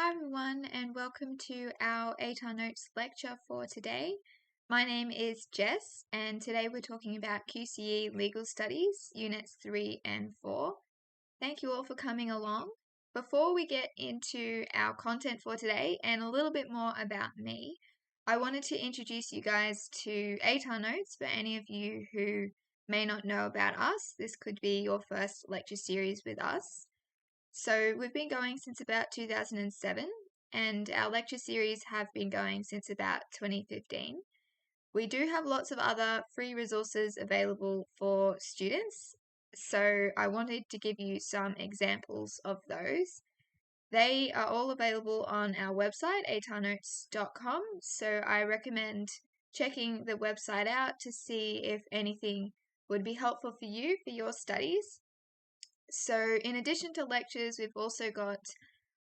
Hi everyone, and welcome to our 8R Notes lecture for today. My name is Jess, and today we're talking about QCE Legal Studies, Units 3 and 4. Thank you all for coming along. Before we get into our content for today and a little bit more about me, I wanted to introduce you guys to 8R Notes for any of you who may not know about us. This could be your first lecture series with us. So we've been going since about 2007, and our lecture series have been going since about 2015. We do have lots of other free resources available for students, so I wanted to give you some examples of those. They are all available on our website, 8rnotes.com, so I recommend checking the website out to see if anything would be helpful for you for your studies. So in addition to lectures, we've also got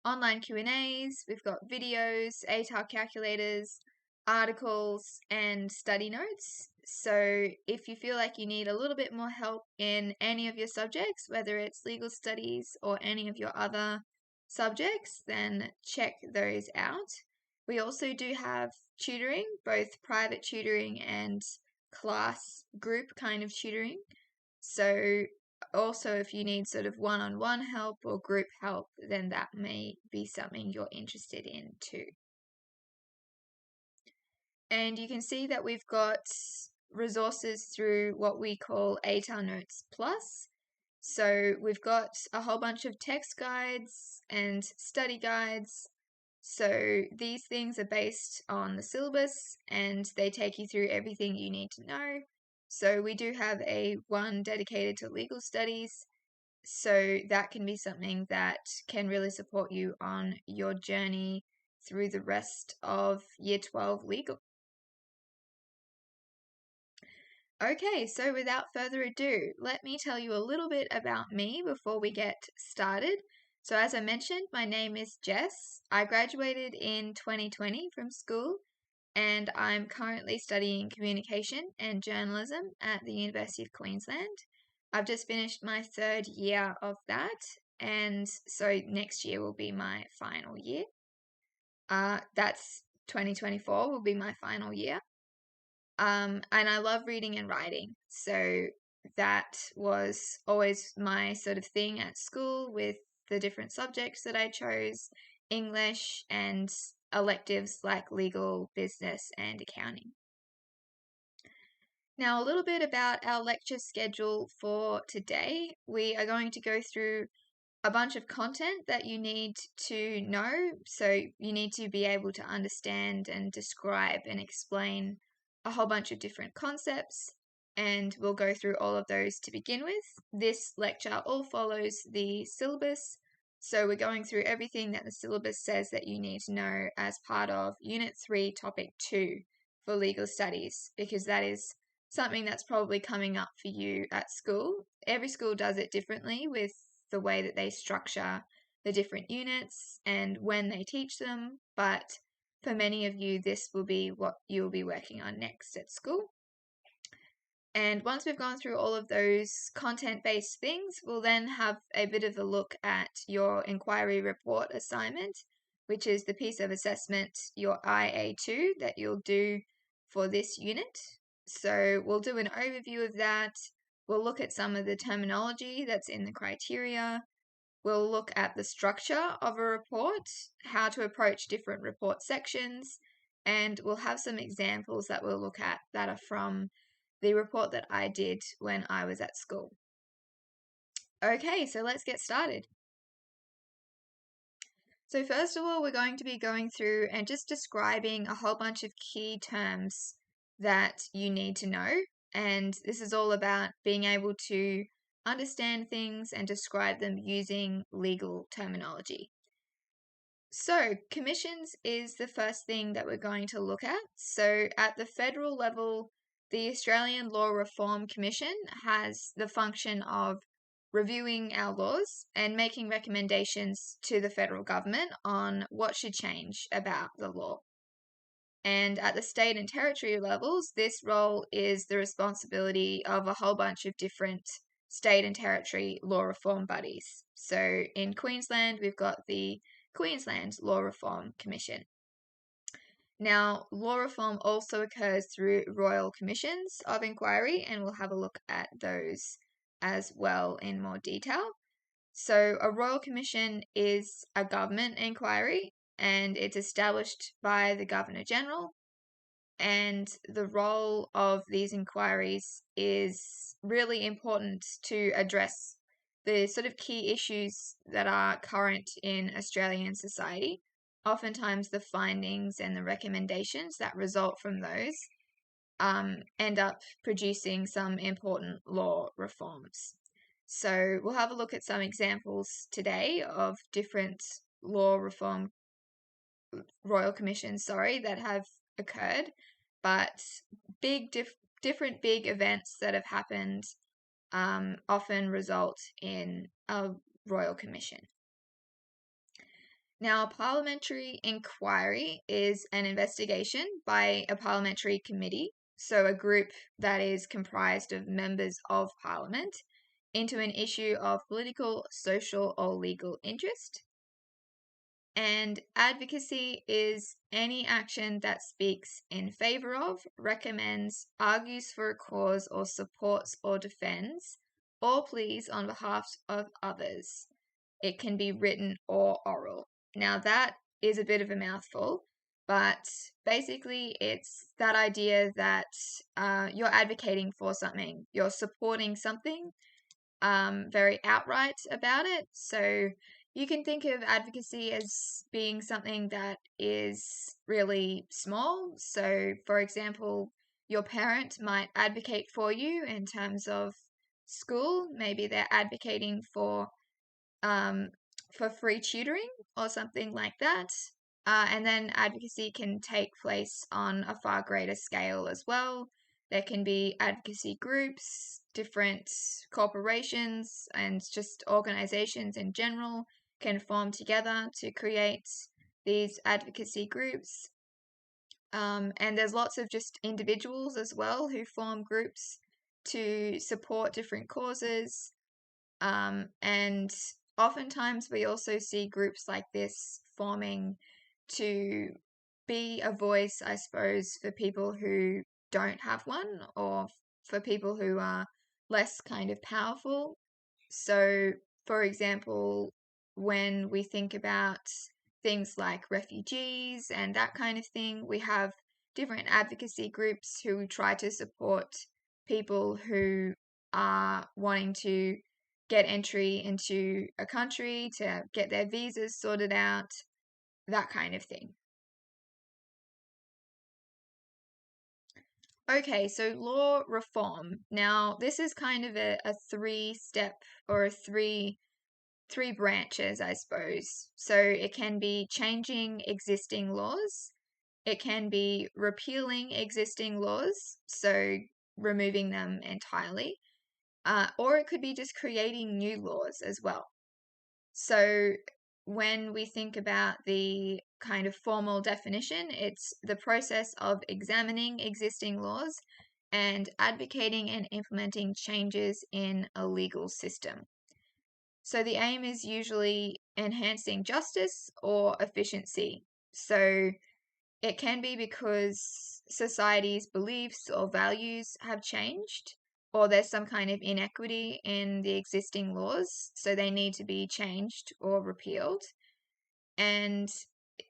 online Q&As, we've got videos, ATAR calculators, articles, and study notes. So if you feel like you need a little bit more help in any of your subjects, whether it's legal studies or any of your other subjects, then check those out. We also do have tutoring, both private tutoring and class group kind of tutoring. So also, if you need sort of one-on-one help or group help, then that may be something you're interested in too. And you can see that we've got resources through what we call 8R Notes Plus. So we've got a whole bunch of text guides and study guides. So these things are based on the syllabus and they take you through everything you need to know. So we do have one dedicated to legal studies. So that can be something that can really support you on your journey through the rest of Year 12 legal. Okay, so without further ado, let me tell you a little bit about me before we get started. So as I mentioned, my name is Jess. I graduated in 2020 from school, and I'm currently studying communication and journalism at the University of Queensland. I've just finished my third year of that, and so next year will be my final year. That's 2024 will be my final year. And I love reading and writing, so that was always my sort of thing at school with the different subjects that I chose, English and electives like legal, business, and accounting. Now, a little bit about our lecture schedule for today. We are going to go through a bunch of content that you need to know. So you need to be able to understand and describe and explain a whole bunch of different concepts. And we'll go through all of those to begin with. This lecture all follows the syllabus. So we're going through everything that the syllabus says that you need to know as part of Unit 3, Topic 2 for legal studies, because that is something that's probably coming up for you at school. Every school does it differently with the way that they structure the different units and when they teach them, but for many of you, this will be what you'll be working on next at school. And once we've gone through all of those content-based things, we'll then have a bit of a look at your inquiry report assignment, which is the piece of assessment, your IA2, that you'll do for this unit. So we'll do an overview of that. We'll look at some of the terminology that's in the criteria. We'll look at the structure of a report, how to approach different report sections, and we'll have some examples that we'll look at that are from the report that I did when I was at school. Okay, so let's get started. So first of all, we're going to be going through and just describing a whole bunch of key terms that you need to know. And this is all about being able to understand things and describe them using legal terminology. So commissions is the first thing that we're going to look at. So at the federal level, the Australian Law Reform Commission has the function of reviewing our laws and making recommendations to the federal government on what should change about the law. And at the state and territory levels, this role is the responsibility of a whole bunch of different state and territory law reform bodies. So in Queensland, we've got the Queensland Law Reform Commission. Now, law reform also occurs through royal commissions of inquiry, and we'll have a look at those as well in more detail. So, a royal commission is a government inquiry, and it's established by the Governor General. And the role of these inquiries is really important to address the sort of key issues that are current in Australian society. Oftentimes, the findings and the recommendations that result from those end up producing some important law reforms. So, we'll have a look at some examples today of different law reform royal commissions, that have occurred, but different big events that have happened often result in a royal commission. Now, a parliamentary inquiry is an investigation by a parliamentary committee, so a group that is comprised of members of parliament, into an issue of political, social, or legal interest. And advocacy is any action that speaks in favor of, recommends, argues for a cause, or supports or defends, or pleads on behalf of others. It can be written or oral. Now, that is a bit of a mouthful, but basically it's that idea that you're advocating for something, you're supporting something very outright about it. So you can think of advocacy as being something that is really small. So, for example, your parent might advocate for you in terms of school. Maybe they're advocating for free tutoring or something like that. And then advocacy can take place on a far greater scale as well. There can be advocacy groups, different corporations, and just organizations in general can form together to create these advocacy groups. And there's lots of just individuals as well who form groups to support different causes. And oftentimes we also see groups like this forming to be a voice, I suppose, for people who don't have one, or for people who are less kind of powerful. So, for example, when we think about things like refugees and that kind of thing, we have different advocacy groups who try to support people who are wanting to get entry into a country, to get their visas sorted out, that kind of thing. Okay, so law reform. Now, this is kind of a three-step or three branches, I suppose. So it can be changing existing laws, it can be repealing existing laws, so removing them entirely, or it could be just creating new laws as well. So when we think about the kind of formal definition, it's the process of examining existing laws and advocating and implementing changes in a legal system. So the aim is usually enhancing justice or efficiency. So it can be because society's beliefs or values have changed, or there's some kind of inequity in the existing laws, so they need to be changed or repealed. And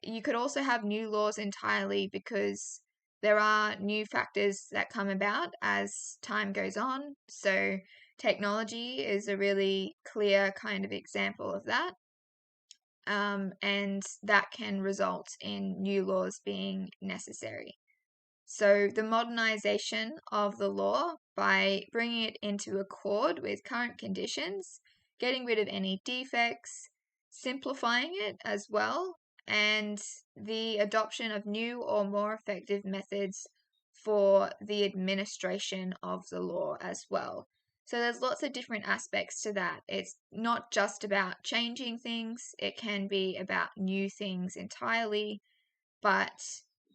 you could also have new laws entirely because there are new factors that come about as time goes on. So technology is a really clear kind of example of that. And that can result in new laws being necessary. So the modernization of the law by bringing it into accord with current conditions, getting rid of any defects, simplifying it as well, and the adoption of new or more effective methods for the administration of the law as well. So there's lots of different aspects to that. It's not just about changing things, it can be about new things entirely, but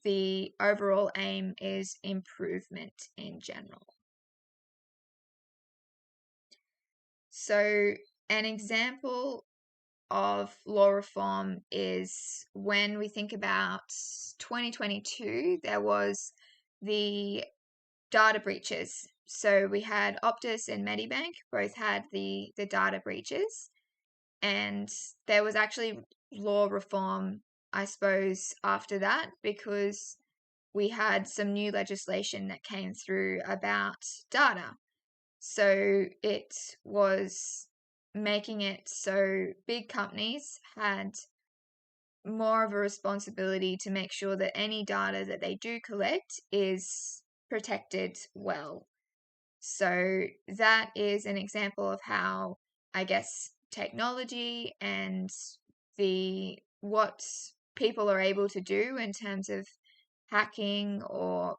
the overall aim is improvement in general. So an example of law reform is when we think about 2022, there was the data breaches. So we had Optus and Medibank both had the data breaches, and there was actually law reform, I suppose, after that, because we had some new legislation that came through about data. So it was making it so big companies had more of a responsibility to make sure that any data that they do collect is protected well. So that is an example of how, I guess, technology and what people are able to do in terms of hacking or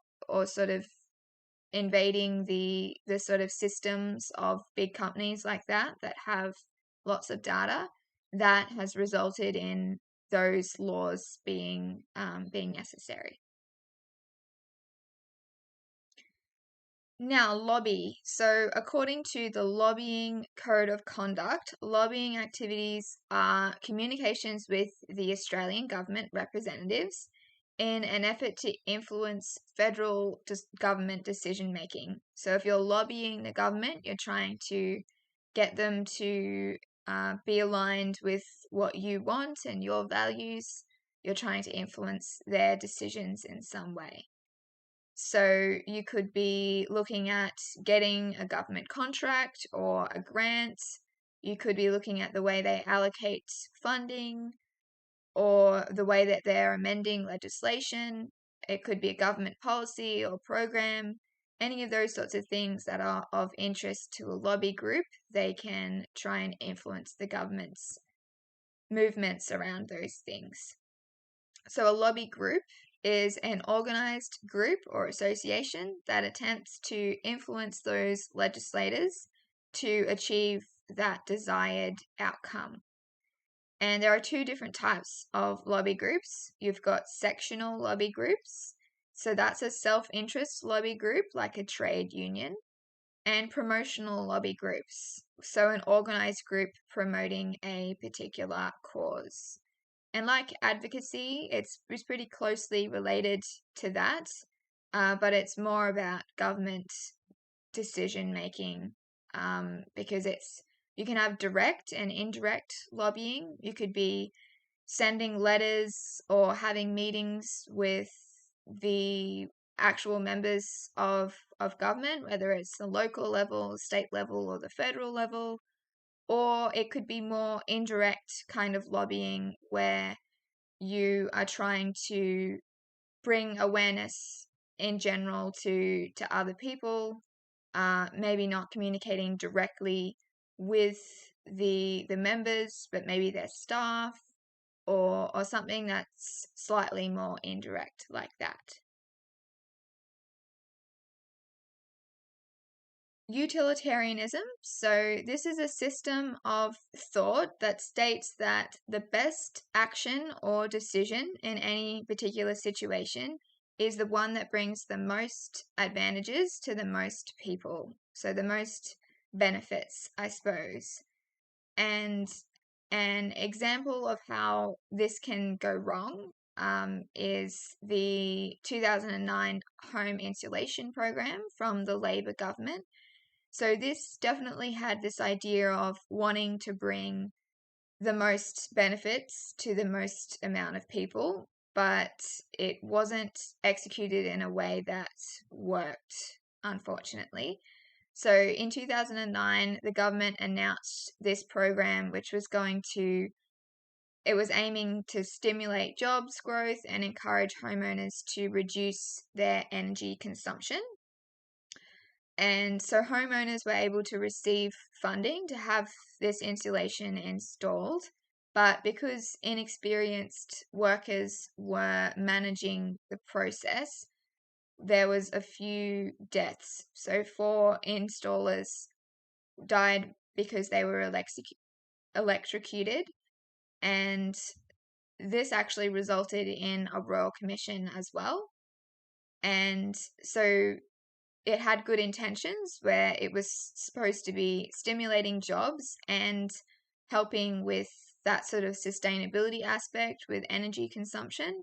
sort of invading the sort of systems of big companies like that have lots of data, that has resulted in those laws being necessary. Now, lobby. So, according to the Lobbying Code of Conduct, lobbying activities are communications with the Australian government representatives in an effort to influence federal government decision making. So, if you're lobbying the government, you're trying to get them to be aligned with what you want and your values. You're trying to influence their decisions in some way. So you could be looking at getting a government contract or a grant. You could be looking at the way they allocate funding or the way that they're amending legislation. It could be a government policy or program. Any of those sorts of things that are of interest to a lobby group, they can try and influence the government's movements around those things. So a lobby group is an organized group or association that attempts to influence those legislators to achieve that desired outcome. And there are two different types of lobby groups. You've got sectional lobby groups. So that's a self-interest lobby group like a trade union. And promotional lobby groups. So an organized group promoting a particular cause. And like advocacy, it's pretty closely related to that, but it's more about government decision making, because you can have direct and indirect lobbying. You could be sending letters or having meetings with the actual members of government, whether it's the local level, state level, or the federal level. Or it could be more indirect kind of lobbying where you are trying to bring awareness in general to other people, maybe not communicating directly with the members, but maybe their staff or something that's slightly more indirect like that. Utilitarianism. So, this is a system of thought that states that the best action or decision in any particular situation is the one that brings the most advantages to the most people. So, the most benefits, I suppose. And an example of how this can go wrong is the 2009 home insulation program from the Labor government. So this definitely had this idea of wanting to bring the most benefits to the most amount of people, but it wasn't executed in a way that worked, unfortunately. So in 2009, the government announced this program, which was it was aiming to stimulate jobs growth and encourage homeowners to reduce their energy consumption. And so homeowners were able to receive funding to have this insulation installed. But because inexperienced workers were managing the process, there was a few deaths. So 4 installers died because they were electrocuted. And this actually resulted in a royal commission as well. And so it had good intentions where it was supposed to be stimulating jobs and helping with that sort of sustainability aspect with energy consumption.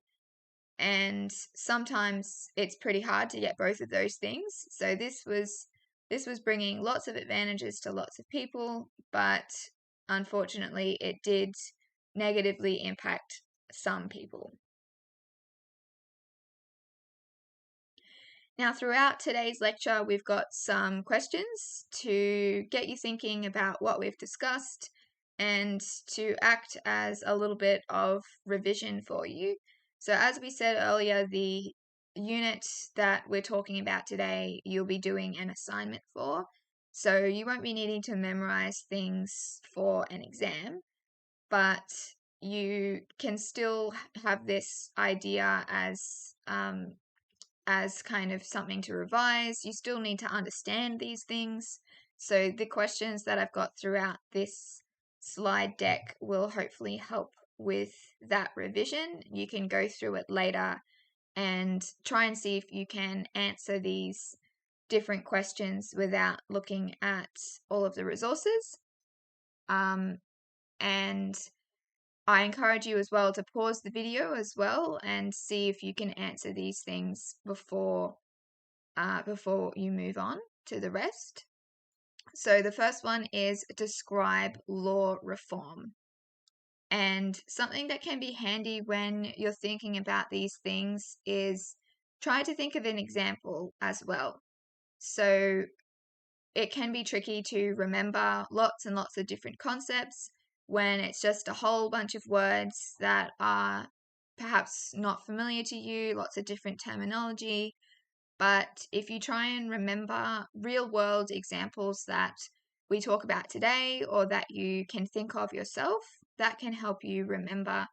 And sometimes it's pretty hard to get both of those things. So this was bringing lots of advantages to lots of people, but unfortunately it did negatively impact some people. Now, throughout today's lecture, we've got some questions to get you thinking about what we've discussed and to act as a little bit of revision for you. So as we said earlier, the unit that we're talking about today, you'll be doing an assignment for. So you won't be needing to memorize things for an exam, but you can still have this idea as kind of something to revise. You still need to understand these things. So the questions that I've got throughout this slide deck will hopefully help with that revision. You can go through it later and try and see if you can answer these different questions without looking at all of the resources. And I encourage you as well to pause the video as well and see if you can answer these things before you move on to the rest. So the first one is describe law reform. And something that can be handy when you're thinking about these things is try to think of an example as well. So it can be tricky to remember lots and lots of different concepts when it's just a whole bunch of words that are perhaps not familiar to you, lots of different terminology. But if you try and remember real world examples that we talk about today or that you can think of yourself, that can help you remember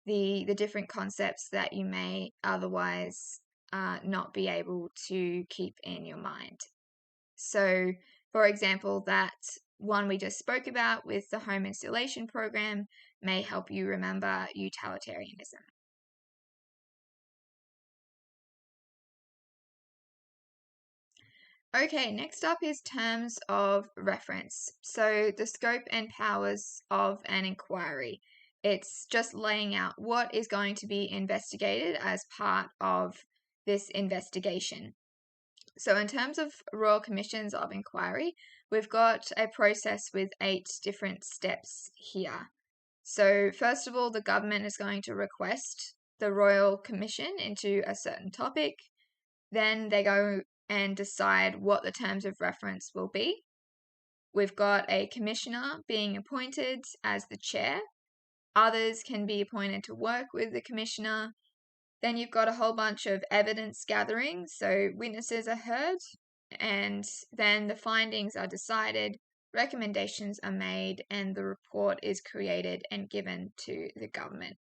the different concepts that you may otherwise not be able to keep in your mind. So, for example, that one we just spoke about with the home installation program may help you remember utilitarianism. Okay, next up is terms of reference. So the scope and powers of an inquiry. It's just laying out what is going to be investigated as part of this investigation. So in terms of Royal Commissions of Inquiry, we've got a process with 8 different steps here. So first of all, the government is going to request the Royal Commission into a certain topic. Then they go and decide what the terms of reference will be. We've got a commissioner being appointed as the chair. Others can be appointed to work with the commissioner. Then you've got a whole bunch of evidence gathering, so witnesses are heard, and then the findings are decided, recommendations are made, and the report is created and given to the government.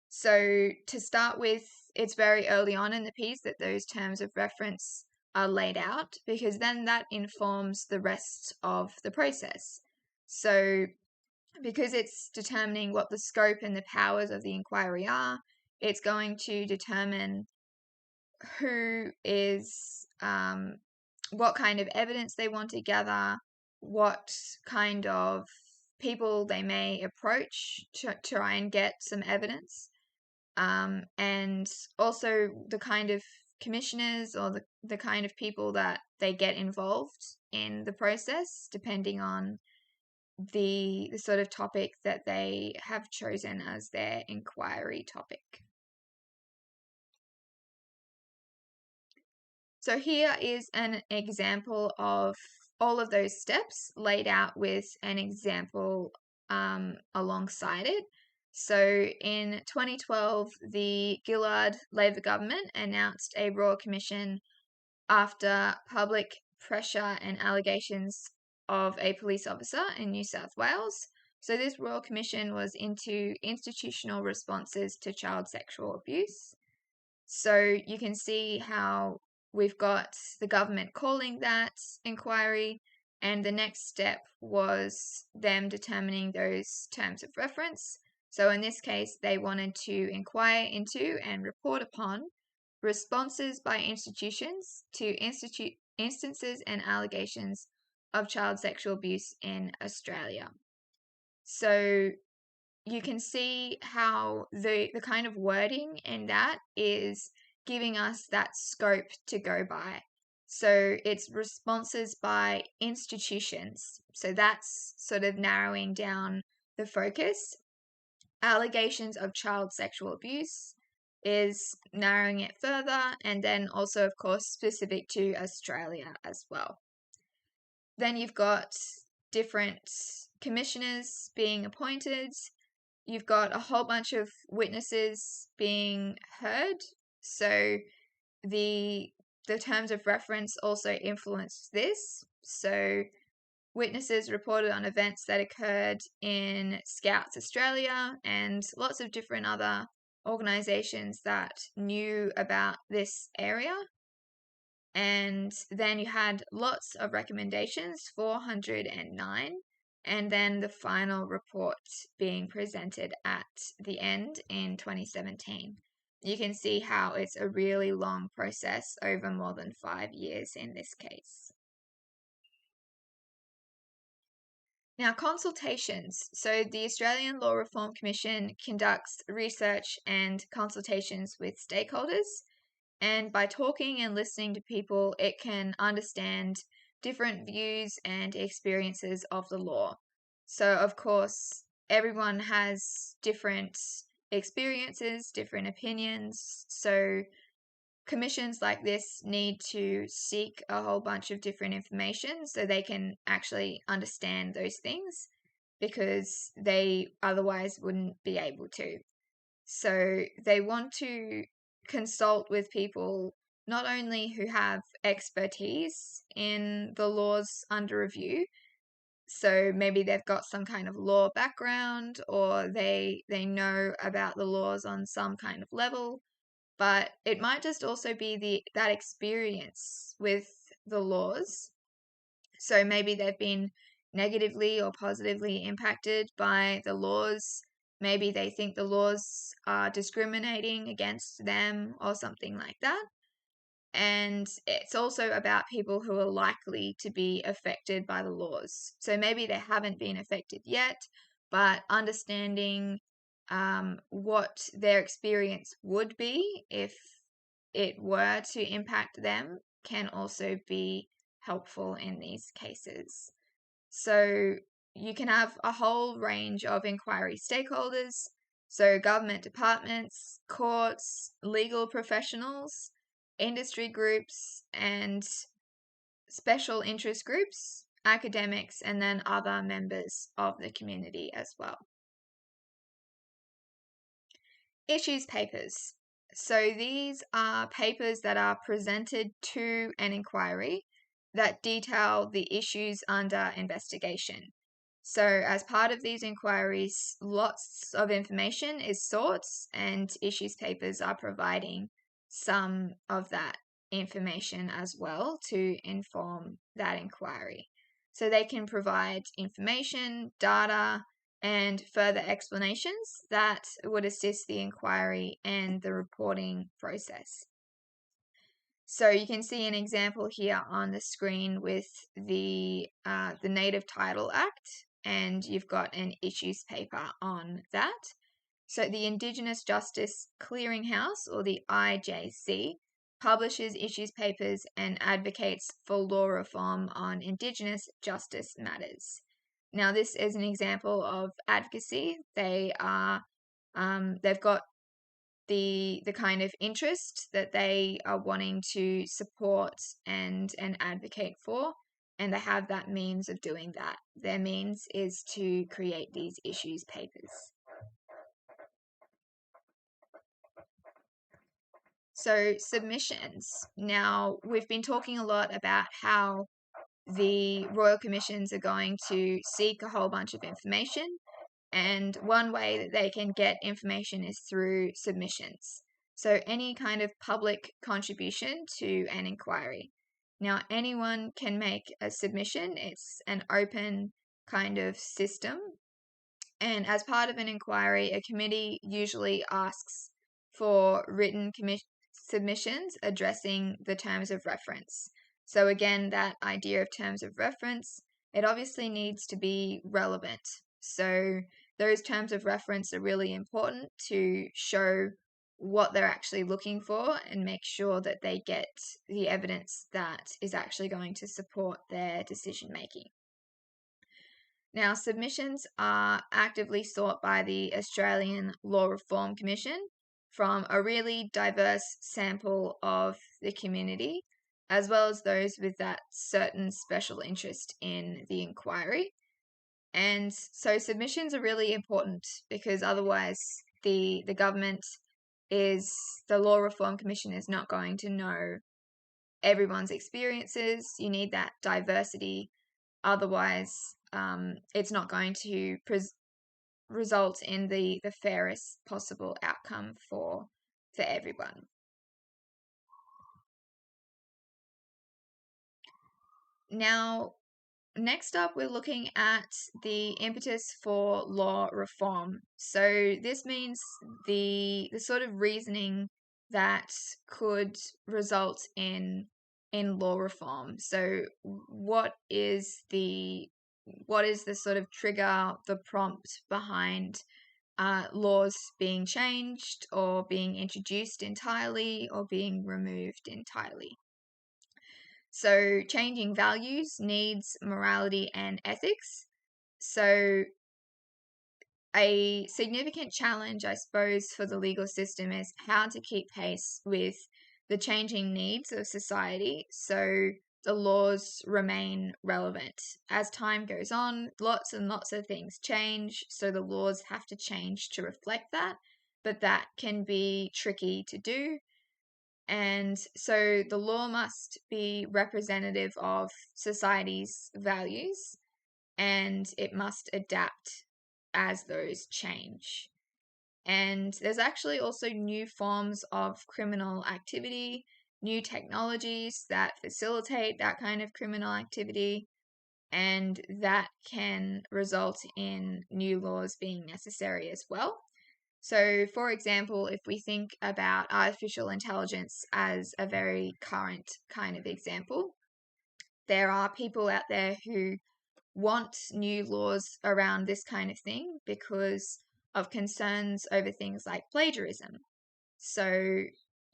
So to start with, it's very early on in the piece that those terms of reference are laid out, because then that informs the rest of the process. So because it's determining what the scope and the powers of the inquiry are, it's going to determine who is, what kind of evidence they want to gather, what kind of people they may approach to try and get some evidence, and also the kind of commissioners or the kind of people that they get involved in the process, depending on the sort of topic that they have chosen as their inquiry topic. So here is an example of all of those steps laid out with an example alongside it. So in 2012, the Gillard Labor government announced a Royal Commission after public pressure and allegations of a police officer in New South Wales. So this Royal Commission was into institutional responses to child sexual abuse. So you can see how we've got the government calling that inquiry, and the next step was them determining those terms of reference. So in this case, they wanted to inquire into and report upon responses by institutions to instances and allegations of child sexual abuse in Australia. So you can see how the kind of wording in that is giving us that scope to go by. So it's responses by institutions. So that's sort of narrowing down the focus. Allegations of child sexual abuse is narrowing it further, and then also, of course, specific to Australia as well. Then you've got different commissioners being appointed. You've got a whole bunch of witnesses being heard. So the terms of reference also influenced this. So witnesses reported on events that occurred in Scouts Australia and lots of different other organizations that knew about this area. And then you had lots of recommendations, 409, and then the final report being presented at the end in 2017. You can see how it's a really long process over more than 5 years in this case. Now, consultations. So the Australian Law Reform Commission conducts research and consultations with stakeholders. And by talking and listening to people, it can understand different views and experiences of the law. So, of course, everyone has different experiences, different opinions. So commissions like this need to seek a whole bunch of different information so they can actually understand those things, because they otherwise wouldn't be able to. So they want to consult with people not only who have expertise in the laws under review, so maybe they've got some kind of law background, or they know about the laws on some kind of level, but it might just also be that experience with the laws. So maybe they've been negatively or positively impacted by the laws. Maybe they think the laws are discriminating against them or something like that. And it's also about people who are likely to be affected by the laws. So maybe they haven't been affected yet, but understanding what their experience would be if it were to impact them can also be helpful in these cases. So you can have a whole range of inquiry stakeholders, so government departments, courts, legal professionals, industry groups, and special interest groups, academics, and then other members of the community as well. Issues papers. So these are papers that are presented to an inquiry that detail the issues under investigation. So as part of these inquiries, lots of information is sought, and issues papers are providing some of that information as well to inform that inquiry. So they can provide information, data, and further explanations that would assist the inquiry and the reporting process. So you can see an example here on the screen with the Native Title Act, and you've got an issues paper on that. So the Indigenous Justice Clearinghouse, or the IJC, publishes issues papers and advocates for law reform on Indigenous justice matters. Now, this is an example of advocacy. They've got the kind of interest that they are wanting to support and advocate for, and they have that means of doing that. Their means is to create these issues papers. So submissions. Now, we've been talking a lot about how the Royal Commissions are going to seek a whole bunch of information, and one way that they can get information is through submissions. So any kind of public contribution to an inquiry. Now, anyone can make a submission. It's an open kind of system. And as part of an inquiry, a committee usually asks for written submissions addressing the terms of reference. So again, that idea of terms of reference, it obviously needs to be relevant. So those terms of reference are really important to show what they're actually looking for and make sure that they get the evidence that is actually going to support their decision making. Now, submissions are actively sought by the Australian Law Reform Commission from a really diverse sample of the community, as well as those with that certain special interest in the inquiry. And so submissions are really important because otherwise the government the Law Reform Commission is not going to know everyone's experiences. You need that diversity. Otherwise, it's not going to result in the fairest possible outcome for everyone. Now, next up, we're looking at the impetus for law reform. So this means the sort of reasoning that could result in law reform. So what is the sort of trigger, the prompt behind laws being changed or being introduced entirely or being removed entirely? So changing values, needs, morality, and ethics. So a significant challenge, I suppose, for the legal system is how to keep pace with the changing needs of society so the laws remain relevant. As time goes on, lots and lots of things change, so the laws have to change to reflect that, but that can be tricky to do. And so the law must be representative of society's values and it must adapt as those change. And there's actually also new forms of criminal activity, new technologies that facilitate that kind of criminal activity, and that can result in new laws being necessary as well. So, for example, if we think about artificial intelligence as a very current kind of example, there are people out there who want new laws around this kind of thing because of concerns over things like plagiarism. So,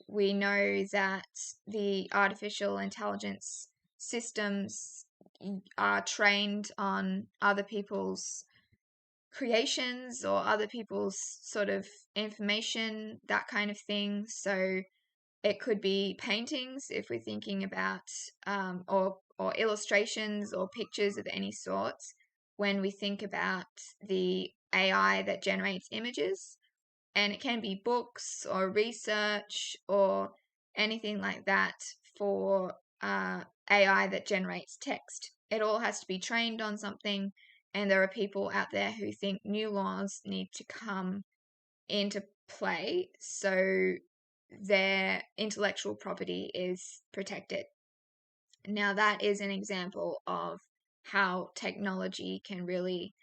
we know that the artificial intelligence systems are trained on other people's creations or other people's sort of information, that kind of thing. So it could be paintings if we're thinking about, or illustrations or pictures of any sort. When we think about the AI that generates images, and it can be books or research or anything like that for AI that generates text. It all has to be trained on something, and there are people out there who think new laws need to come into play so their intellectual property is protected. Now, that is an example of how technology can really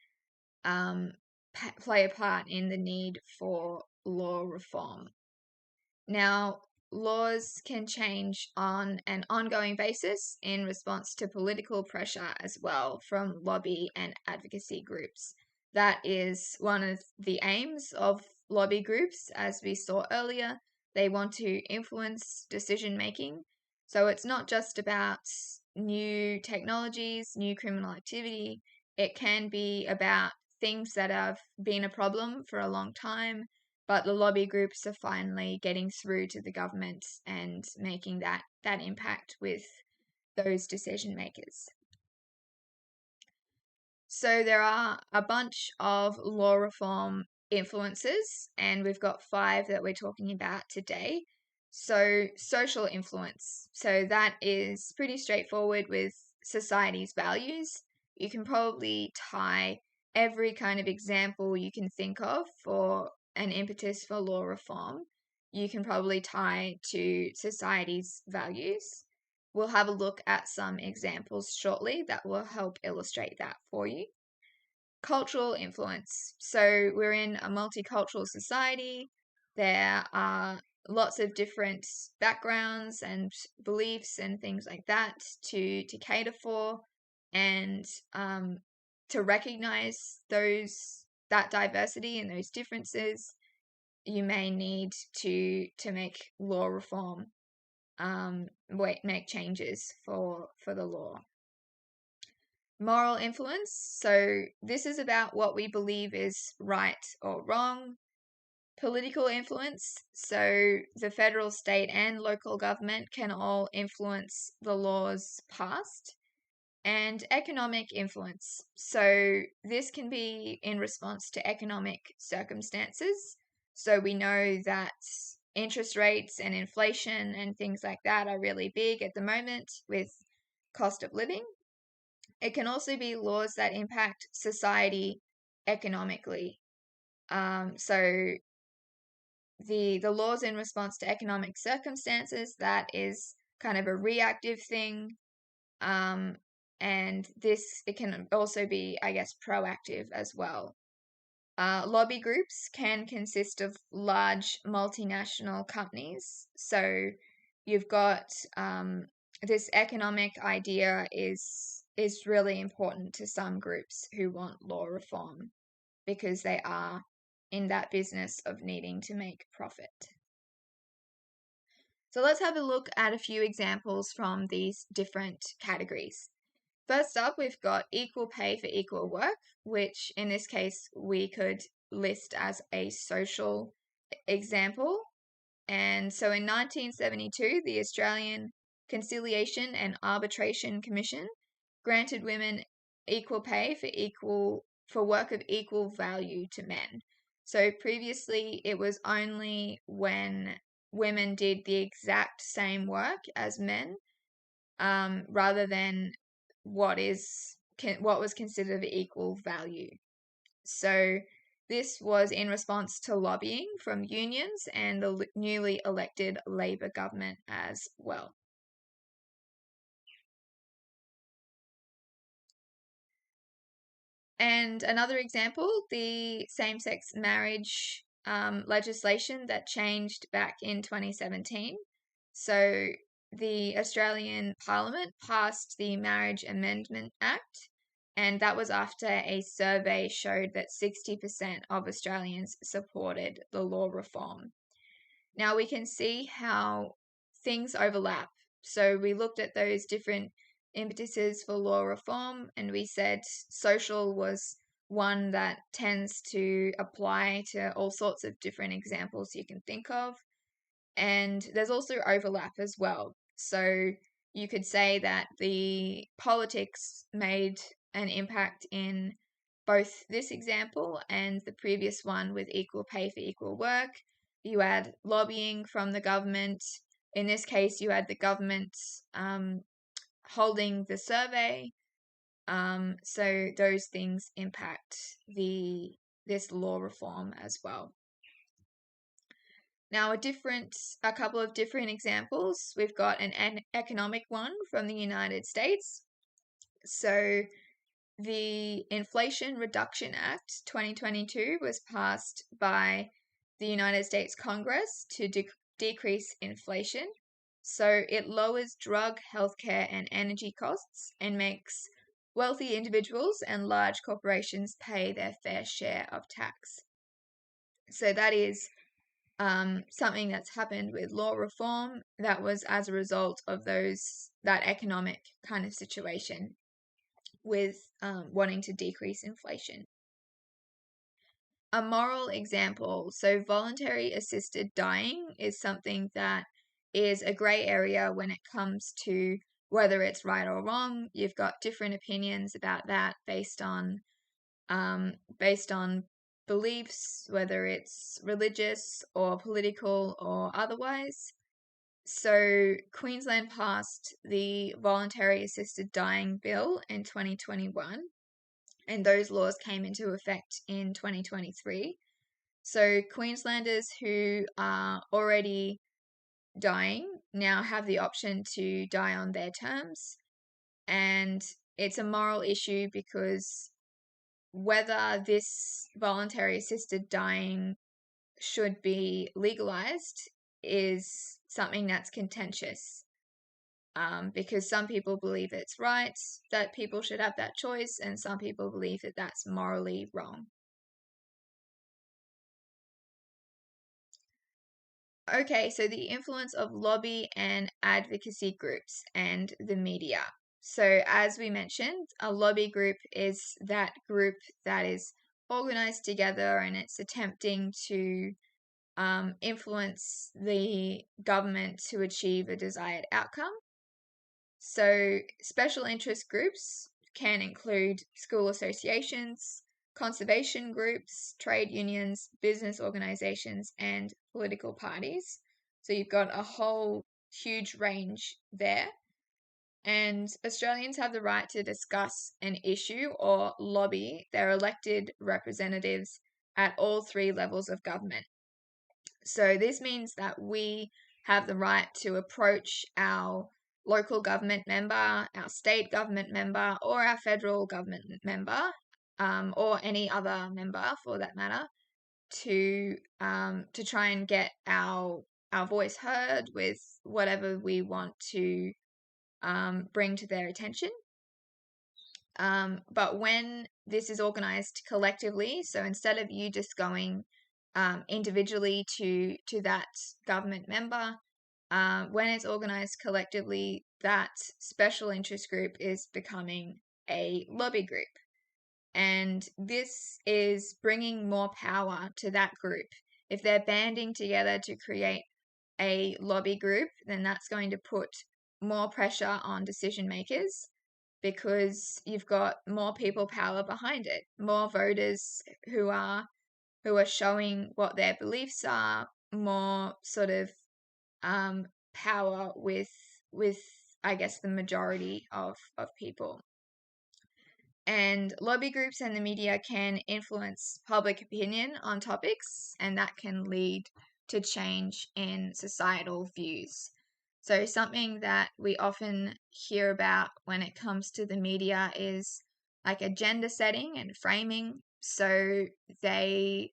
play a part in the need for law reform. Now, laws can change on an ongoing basis in response to political pressure as well from lobby and advocacy groups. That is one of the aims of lobby groups, as we saw earlier. They want to influence decision making. So it's not just about new technologies, new criminal activity. It can be about things that have been a problem for a long time, but the lobby groups are finally getting through to the government and making that impact with those decision makers. So there are a bunch of law reform influences, and we've got 5 that we're talking about today. So social influence. So that is pretty straightforward with society's values. You can probably tie every kind of example you can think of for an impetus for law reform. You can probably tie to society's values. We'll have a look at some examples shortly that will help illustrate that for you. Cultural influence. So we're in a multicultural society. There are lots of different backgrounds and beliefs and things like that to cater for and to recognize those that diversity and those differences, you may need to make law reform, make changes for the law. Moral influence. So this is about what we believe is right or wrong. Political influence. So the federal, state, and local government can all influence the laws passed. And economic influence. So this can be in response to economic circumstances. So we know that interest rates and inflation and things like that are really big at the moment with cost of living. It can also be laws that impact society economically. So the laws in response to economic circumstances, that is kind of a reactive thing. And it can also be, I guess, proactive as well. Lobby groups can consist of large multinational companies. So you've got this economic idea is really important to some groups who want law reform because they are in that business of needing to make profit. So let's have a look at a few examples from these different categories. First up, we've got equal pay for equal work, which in this case we could list as a social example. And so in 1972, the Australian Conciliation and Arbitration Commission granted women equal pay for work of equal value to men. So previously it was only when women did the exact same work as men, rather than what was considered equal value. So this was in response to lobbying from unions and the newly elected Labor government as well. And another example, the same-sex marriage legislation that changed back in 2017. So the Australian Parliament passed the Marriage Amendment Act, and that was after a survey showed that 60% of Australians supported the law reform. Now we can see how things overlap. So we looked at those different impetuses for law reform, and we said social was one that tends to apply to all sorts of different examples you can think of. And there's also overlap as well. So you could say that the politics made an impact in both this example and the previous one with equal pay for equal work. You had lobbying from the government. In this case, you had the government holding the survey. So those things impact this law reform as well. Now, a couple of different examples. We've got an economic one from the United States. So the Inflation Reduction Act 2022 was passed by the United States Congress to decrease inflation. So it lowers drug, healthcare, and energy costs and makes wealthy individuals and large corporations pay their fair share of tax. So that is something that's happened with law reform that was as a result of that economic kind of situation with wanting to decrease inflation. A moral example. So voluntary assisted dying is something that is a gray area when it comes to whether it's right or wrong. You've got different opinions about that based on beliefs, whether it's religious or political or otherwise. So Queensland passed the Voluntary Assisted Dying Bill in 2021, and those laws came into effect in 2023. So Queenslanders who are already dying now have the option to die on their terms, and it's a moral issue because whether this voluntary assisted dying should be legalized is something that's contentious, because some people believe it's right, that people should have that choice, and some people believe that that's morally wrong. Okay, so the influence of lobby and advocacy groups and the media. So, as we mentioned, a lobby group is that group that is organized together and it's attempting to influence the government to achieve a desired outcome. So, special interest groups can include school associations, conservation groups, trade unions, business organizations, and political parties. So, you've got a whole huge range there. And Australians have the right to discuss an issue or lobby their elected representatives at all three levels of government. So this means that we have the right to approach our local government member, our state government member, or our federal government member, or any other member for that matter, to try and get our voice heard with whatever we want to bring to their attention. But when this is organized collectively, so instead of you just going individually to that government member, when it's organized collectively, that special interest group is becoming a lobby group. And this is bringing more power to that group. If they're banding together to create a lobby group, then that's going to put more pressure on decision makers because you've got more people power behind it, more voters who are showing what their beliefs are, more sort of power with I guess the majority of people. And lobby groups and the media can influence public opinion on topics, and that can lead to change in societal views. So something that we often hear about when it comes to the media is like agenda setting and framing. So they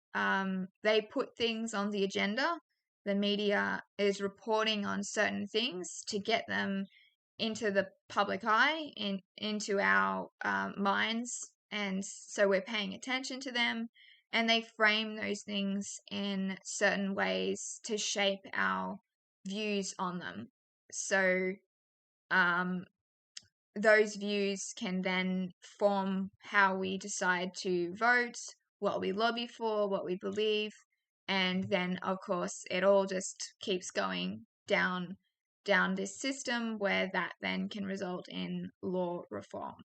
put things on the agenda. The media is reporting on certain things to get them into the public eye, into our minds, and so we're paying attention to them, and they frame those things in certain ways to shape our views on them. So those views can then form how we decide to vote, what we lobby for, what we believe, and then of course it all just keeps going down this system where that then can result in law reform.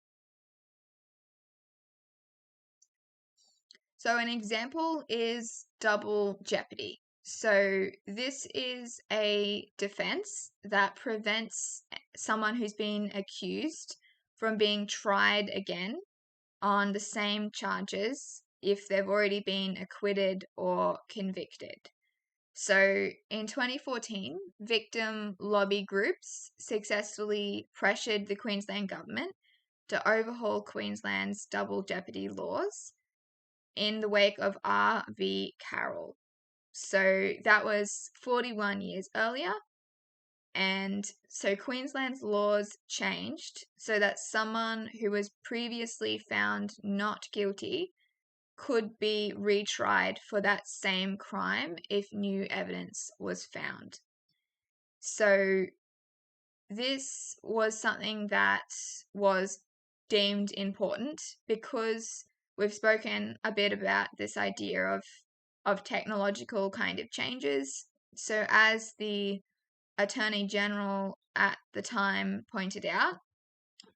So an example is double jeopardy. So this is a defense that prevents someone who's been accused from being tried again on the same charges if they've already been acquitted or convicted. So in 2014, victim lobby groups successfully pressured the Queensland government to overhaul Queensland's double jeopardy laws in the wake of R.V. Carroll. So that was 41 years earlier. And so Queensland's laws changed so that someone who was previously found not guilty could be retried for that same crime if new evidence was found. So this was something that was deemed important because we've spoken a bit about this idea of technological kind of changes. So as the Attorney General at the time pointed out,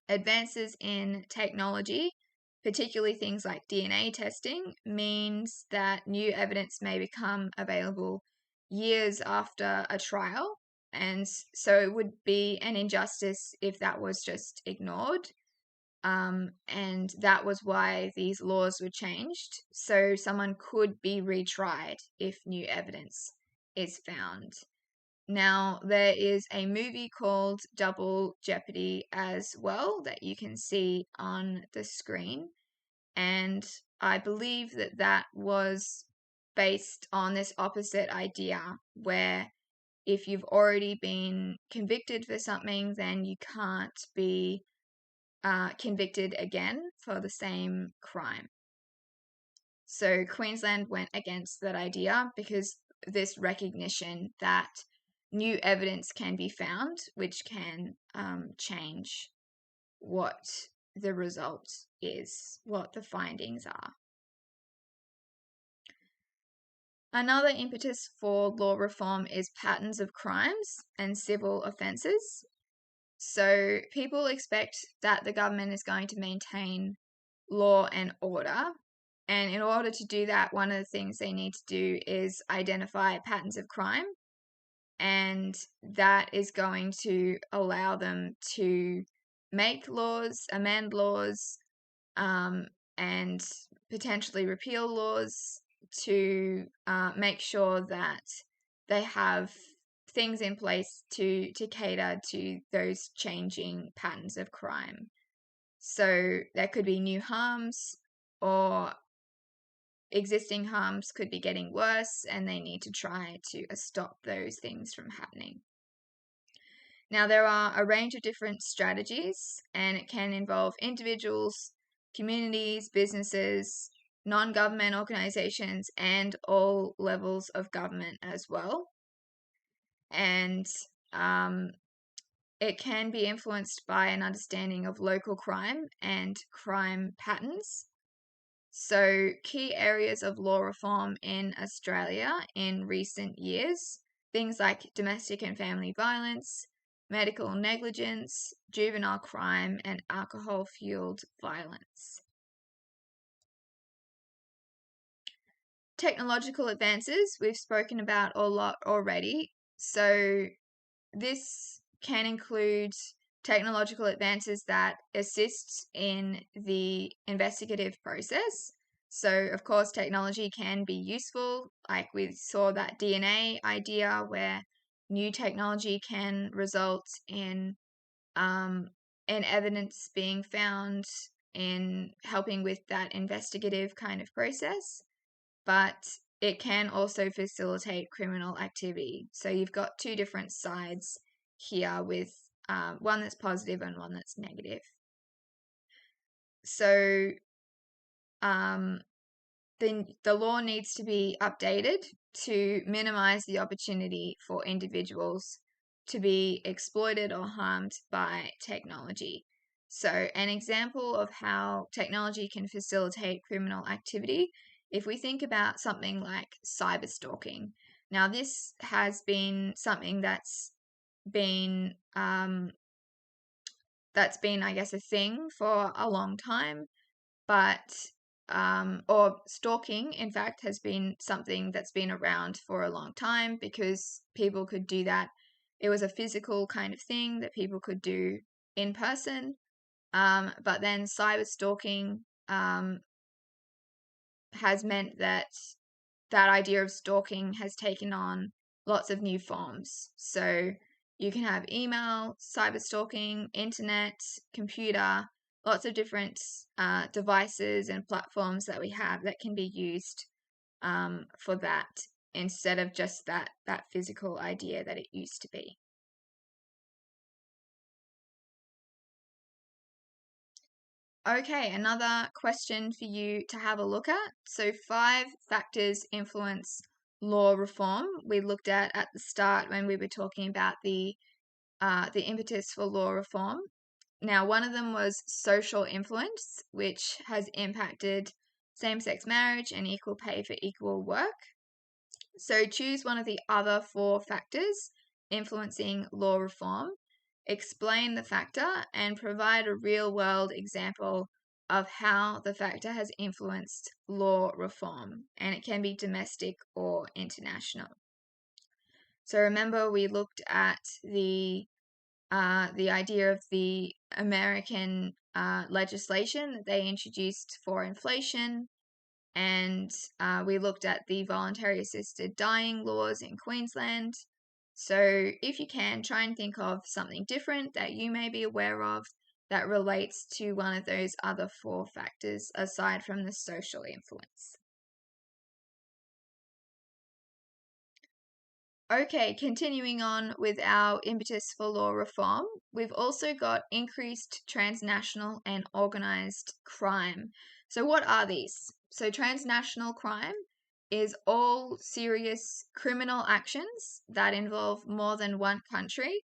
advances in technology, particularly things like DNA testing, means that new evidence may become available years after a trial. And so it would be an injustice if that was just ignored. And that was why these laws were changed. So someone could be retried if new evidence is found. Now, there is a movie called Double Jeopardy as well that you can see on the screen. And I believe that that was based on this opposite idea where if you've already been convicted for something, then you can't be convicted again for the same crime. So Queensland went against that idea because this recognition that new evidence can be found, which can change what the result is, what the findings are. Another impetus for law reform is patterns of crimes and civil offences. So people expect that the government is going to maintain law and order. And in order to do that, one of the things they need to do is identify patterns of crime. And that is going to allow them to make laws, amend laws, and potentially repeal laws to make sure that they have things in place to cater to those changing patterns of crime. So there could be new harms, or existing harms could be getting worse, and they need to try to stop those things from happening. Now, there are a range of different strategies, and it can involve individuals, communities, businesses, non-government organizations, and all levels of government as well. And it can be influenced by an understanding of local crime and crime patterns. So, key areas of law reform in Australia in recent years, things like domestic and family violence, medical negligence, juvenile crime, and alcohol-fueled violence. Technological advances we've spoken about a lot already. So this can include technological advances that assist in the investigative process. So, of course, technology can be useful. Like we saw that DNA idea where new technology can result in evidence being found in helping with that investigative kind of process. But it can also facilitate criminal activity. So you've got two different sides here with one that's positive and one that's negative. So the law needs to be updated to minimize the opportunity for individuals to be exploited or harmed by technology. So an example of how technology can facilitate criminal activity, if we think about something like cyber stalking. Now, this has been something that's been, I guess, a thing for a long time, but or stalking, in fact, has been something that's been around for a long time because people could do that. It was a physical kind of thing that people could do in person. But then cyber stalking has meant that idea of stalking has taken on lots of new forms. So you can have email, cyber stalking, internet, computer, lots of different devices and platforms that we have that can be used for that instead of just that physical idea that it used to be. Okay, another question for you to have a look at. So 5 factors influence law reform. We looked at the start when we were talking about the impetus for law reform. Now, one of them was social influence, which has impacted same-sex marriage and equal pay for equal work. So choose one of the other 4 factors influencing law reform, explain the factor, and provide a real-world example of how the factor has influenced law reform, and it can be domestic or international. So remember, we looked at the idea of the American legislation that they introduced for inflation, and we looked at the voluntary assisted dying laws in Queensland. So if you can, try and think of something different that you may be aware of that relates to one of those other 4 factors aside from the social influence. Okay, continuing on with our impetus for law reform, we've also got increased transnational and organized crime. So what are these? So transnational crime is all serious criminal actions that involve more than one country,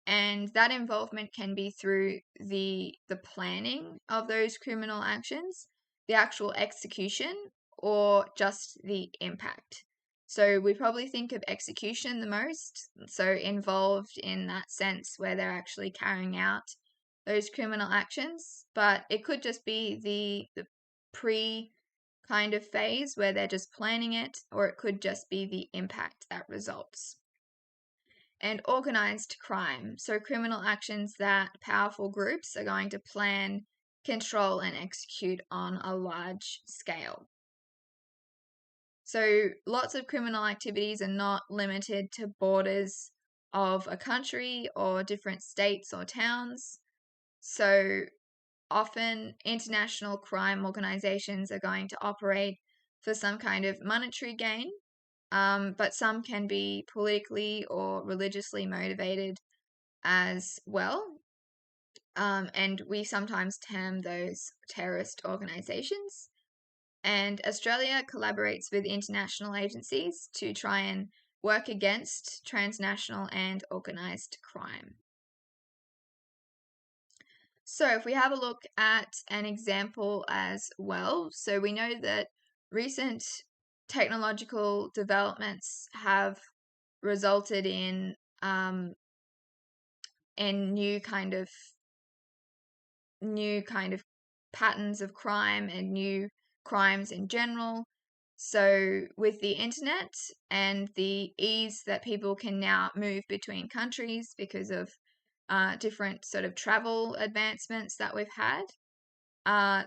and that involvement can be through the planning of those criminal actions, the actual execution, or just the impact. So we probably think of execution the most, so involved in that sense where they're actually carrying out those criminal actions, but it could just be the pre kind of phase where they're just planning it, or it could just be the impact that results. And organized crime, so criminal actions that powerful groups are going to plan, control, and execute on a large scale. So lots of criminal activities are not limited to borders of a country or different states or towns. So often international crime organizations are going to operate for some kind of monetary gain, but some can be politically or religiously motivated as well. And we sometimes term those terrorist organizations. And Australia collaborates with international agencies to try and work against transnational and organized crime. So if we have a look at an example as well, so we know that recent technological developments have resulted in new kind of patterns of crime and new crimes in general. So with the internet and the ease that people can now move between countries because of different sort of travel advancements that we've had,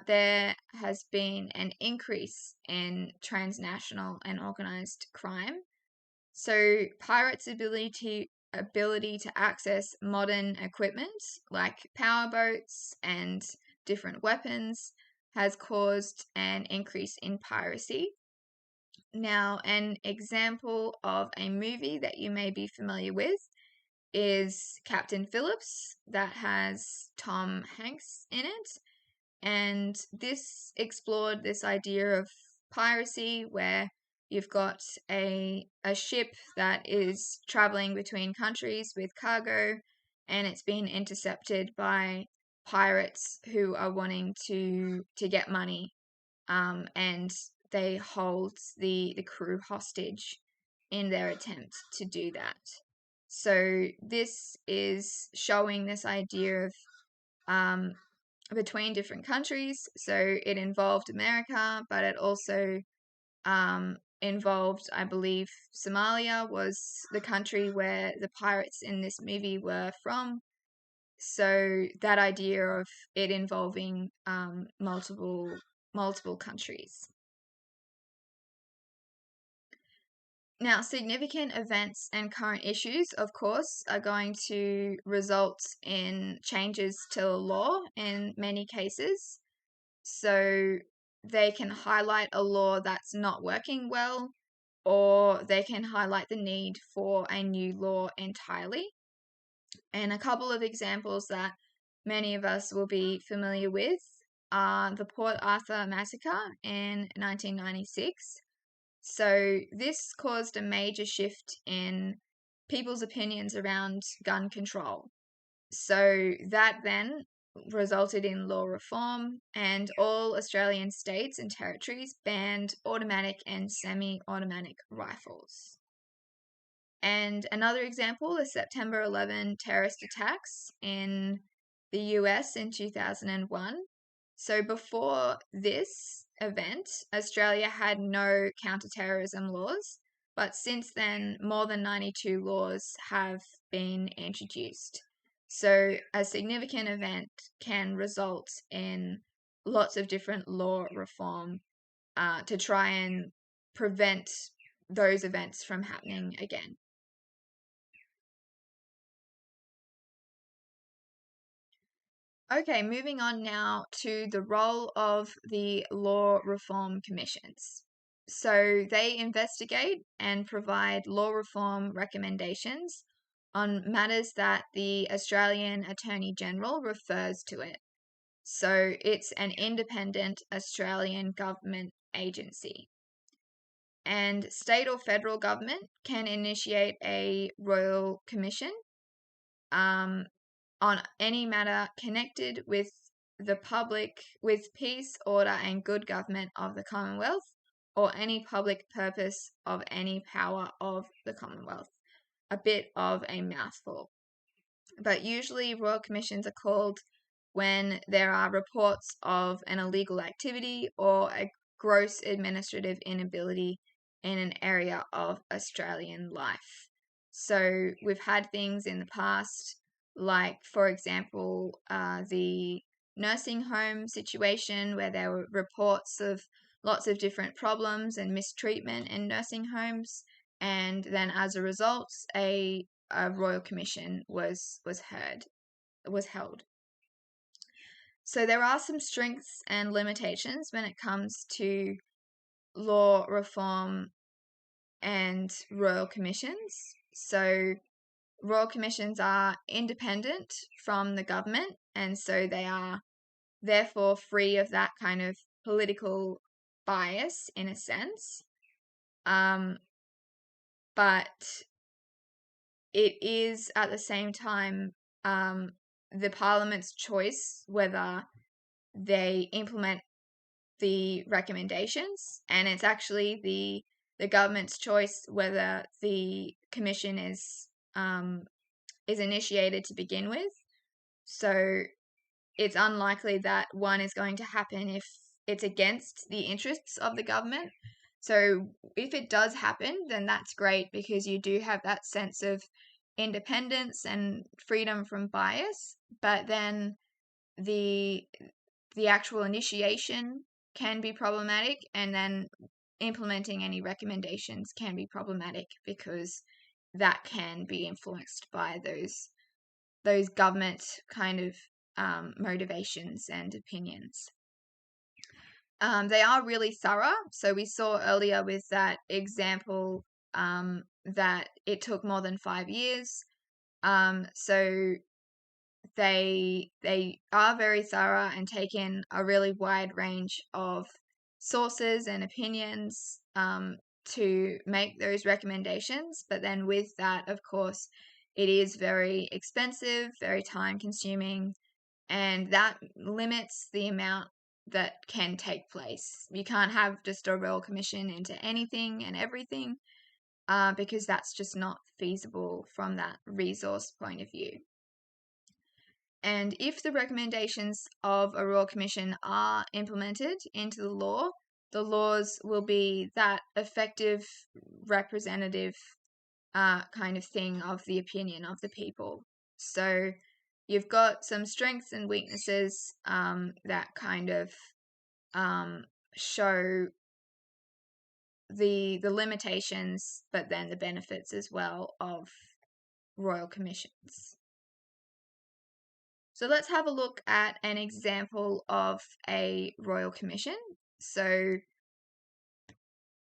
there has been an increase in transnational and organized crime. So pirates' ability to access modern equipment like powerboats and different weapons has caused an increase in piracy. Now, an example of a movie that you may be familiar with is Captain Phillips, that has Tom Hanks in it. And this explored this idea of piracy where you've got a ship that is traveling between countries with cargo, and it's been intercepted by pirates who are wanting to get money, and they hold the crew hostage in their attempt to do that. So this is showing this idea of between different countries. So it involved America, but it also involved, I believe, Somalia was the country where the pirates in this movie were from. So that idea of it involving multiple countries. Now, significant events and current issues, of course, are going to result in changes to the law in many cases. So they can highlight a law that's not working well, or they can highlight the need for a new law entirely. And a couple of examples that many of us will be familiar with are the Port Arthur massacre in 1996. So this caused a major shift in people's opinions around gun control. So that then resulted in law reform, and all Australian states and territories banned automatic and semi-automatic rifles. And another example is September 11 terrorist attacks in the US in 2001. So before this event, Australia had no counterterrorism laws, but since then, more than 92 laws have been introduced. So a significant event can result in lots of different law reform to try and prevent those events from happening again. Okay, moving on now to the role of the law reform commissions. So they investigate and provide law reform recommendations on matters that the Australian Attorney General refers to it. So it's an independent Australian government agency. And state or federal government can initiate a royal commission on any matter connected with the public, with peace, order, and good government of the Commonwealth, or any public purpose of any power of the Commonwealth. A bit of a mouthful. But usually royal commissions are called when there are reports of an illegal activity or a gross administrative inability in an area of Australian life. So we've had things in the past, like, for example, the nursing home situation where there were reports of lots of different problems and mistreatment in nursing homes, and then as a result, a royal commission was held. So there are some strengths and limitations when it comes to law reform and royal commissions. So royal commissions are independent from the government, and so they are therefore free of that kind of political bias in a sense. But it is at the same time the Parliament's choice whether they implement the recommendations, and it's actually the government's choice whether the commission is initiated to begin with. So it's unlikely that one is going to happen if it's against the interests of the government. So if it does happen, then that's great, because you do have that sense of independence and freedom from bias. But then the actual initiation can be problematic, and then implementing any recommendations can be problematic, because that can be influenced by those government kind of motivations and opinions. They are really thorough. So we saw earlier with that example that it took more than 5 years. So they are very thorough and take in a really wide range of sources and opinions to make those recommendations. But then with that, of course, it is very expensive, very time consuming, and that limits the amount that can take place. You can't have just a royal commission into anything and everything, because that's just not feasible from that resource point of view. And if the recommendations of a royal commission are implemented into the law, the laws will be that effective representative kind of thing of the opinion of the people. So you've got some strengths and weaknesses that kind of show the limitations, but then the benefits as well of royal commissions. So let's have a look at an example of a royal commission. So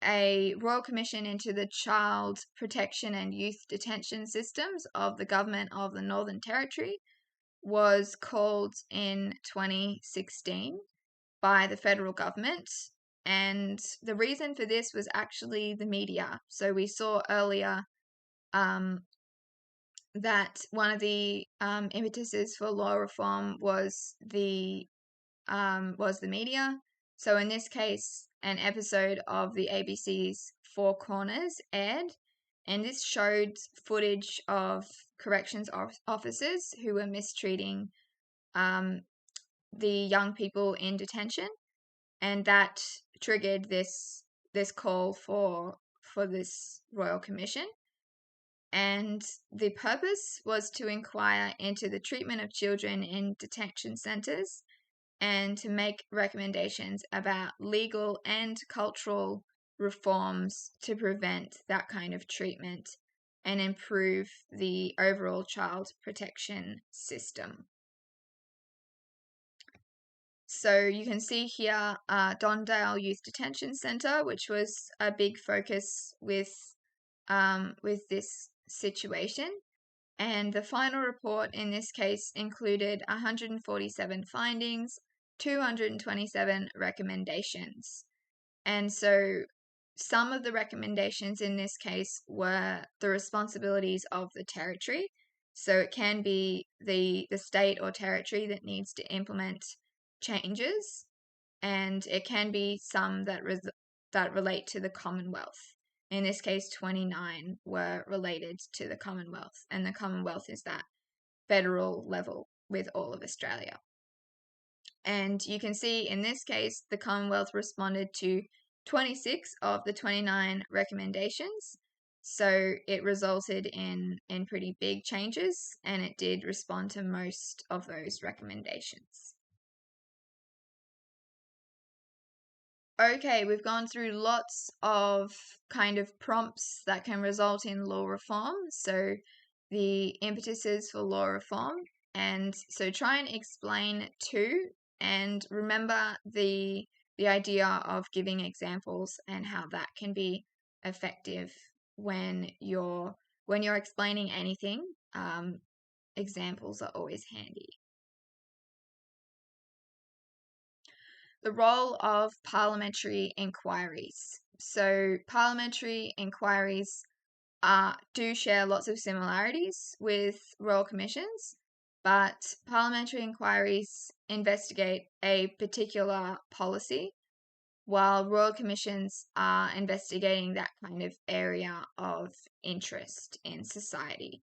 a royal commission into the child protection and youth detention systems of the government of the Northern Territory was called in 2016 by the federal government. And the reason for this was actually the media. So we saw earlier that one of the impetuses for law reform was the media. So in this case, an episode of the ABC's Four Corners aired, and this showed footage of corrections officers who were mistreating the young people in detention, and that triggered this call for this royal commission. And the purpose was to inquire into the treatment of children in detention centres and to make recommendations about legal and cultural reforms to prevent that kind of treatment and improve the overall child protection system. So you can see here Dondale Youth Detention Centre, which was a big focus with this situation. And the final report in this case included 147 findings, 227 recommendations. And so some of the recommendations in this case were the responsibilities of the territory. So it can be the state or territory that needs to implement changes, and it can be some that relate to the Commonwealth. In this case, 29 were related to the Commonwealth, and the Commonwealth is that federal level with all of Australia. And you can see in this case, the Commonwealth responded to 26 of the 29 recommendations. So it resulted in pretty big changes, and it did respond to most of those recommendations. Okay, we've gone through lots of kind of prompts that can result in law reform. So the impetuses for law reform. And so try and explain two, and remember the idea of giving examples and how that can be effective when you're explaining anything. Examples are always handy. The role of parliamentary inquiries. So parliamentary inquiries do share lots of similarities with royal commissions, but parliamentary inquiries investigate a particular policy, while royal commissions are investigating that kind of area of interest in society.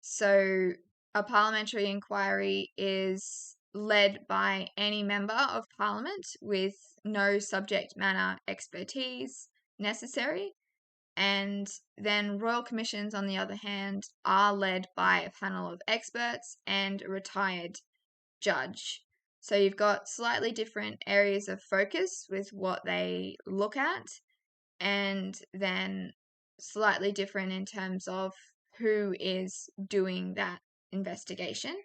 So a parliamentary inquiry is led by any member of parliament with no subject matter expertise necessary. And then royal commissions, on the other hand, are led by a panel of experts and a retired judge. So you've got slightly different areas of focus with what they look at, and then slightly different in terms of who is doing that investigation.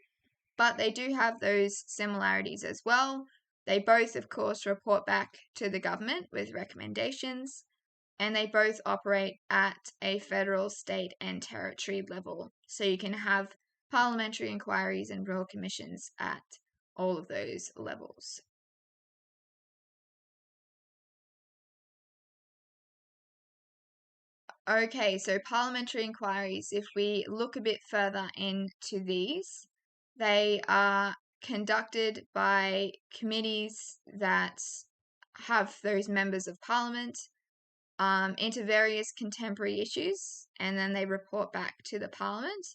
But they do have those similarities as well. They both, of course, report back to the government with recommendations, and they both operate at a federal, state, and territory level. So you can have parliamentary inquiries and royal commissions at all of those levels. Okay, so parliamentary inquiries, if we look a bit further into these, they are conducted by committees that have those members of parliament into various contemporary issues, and then they report back to the parliament.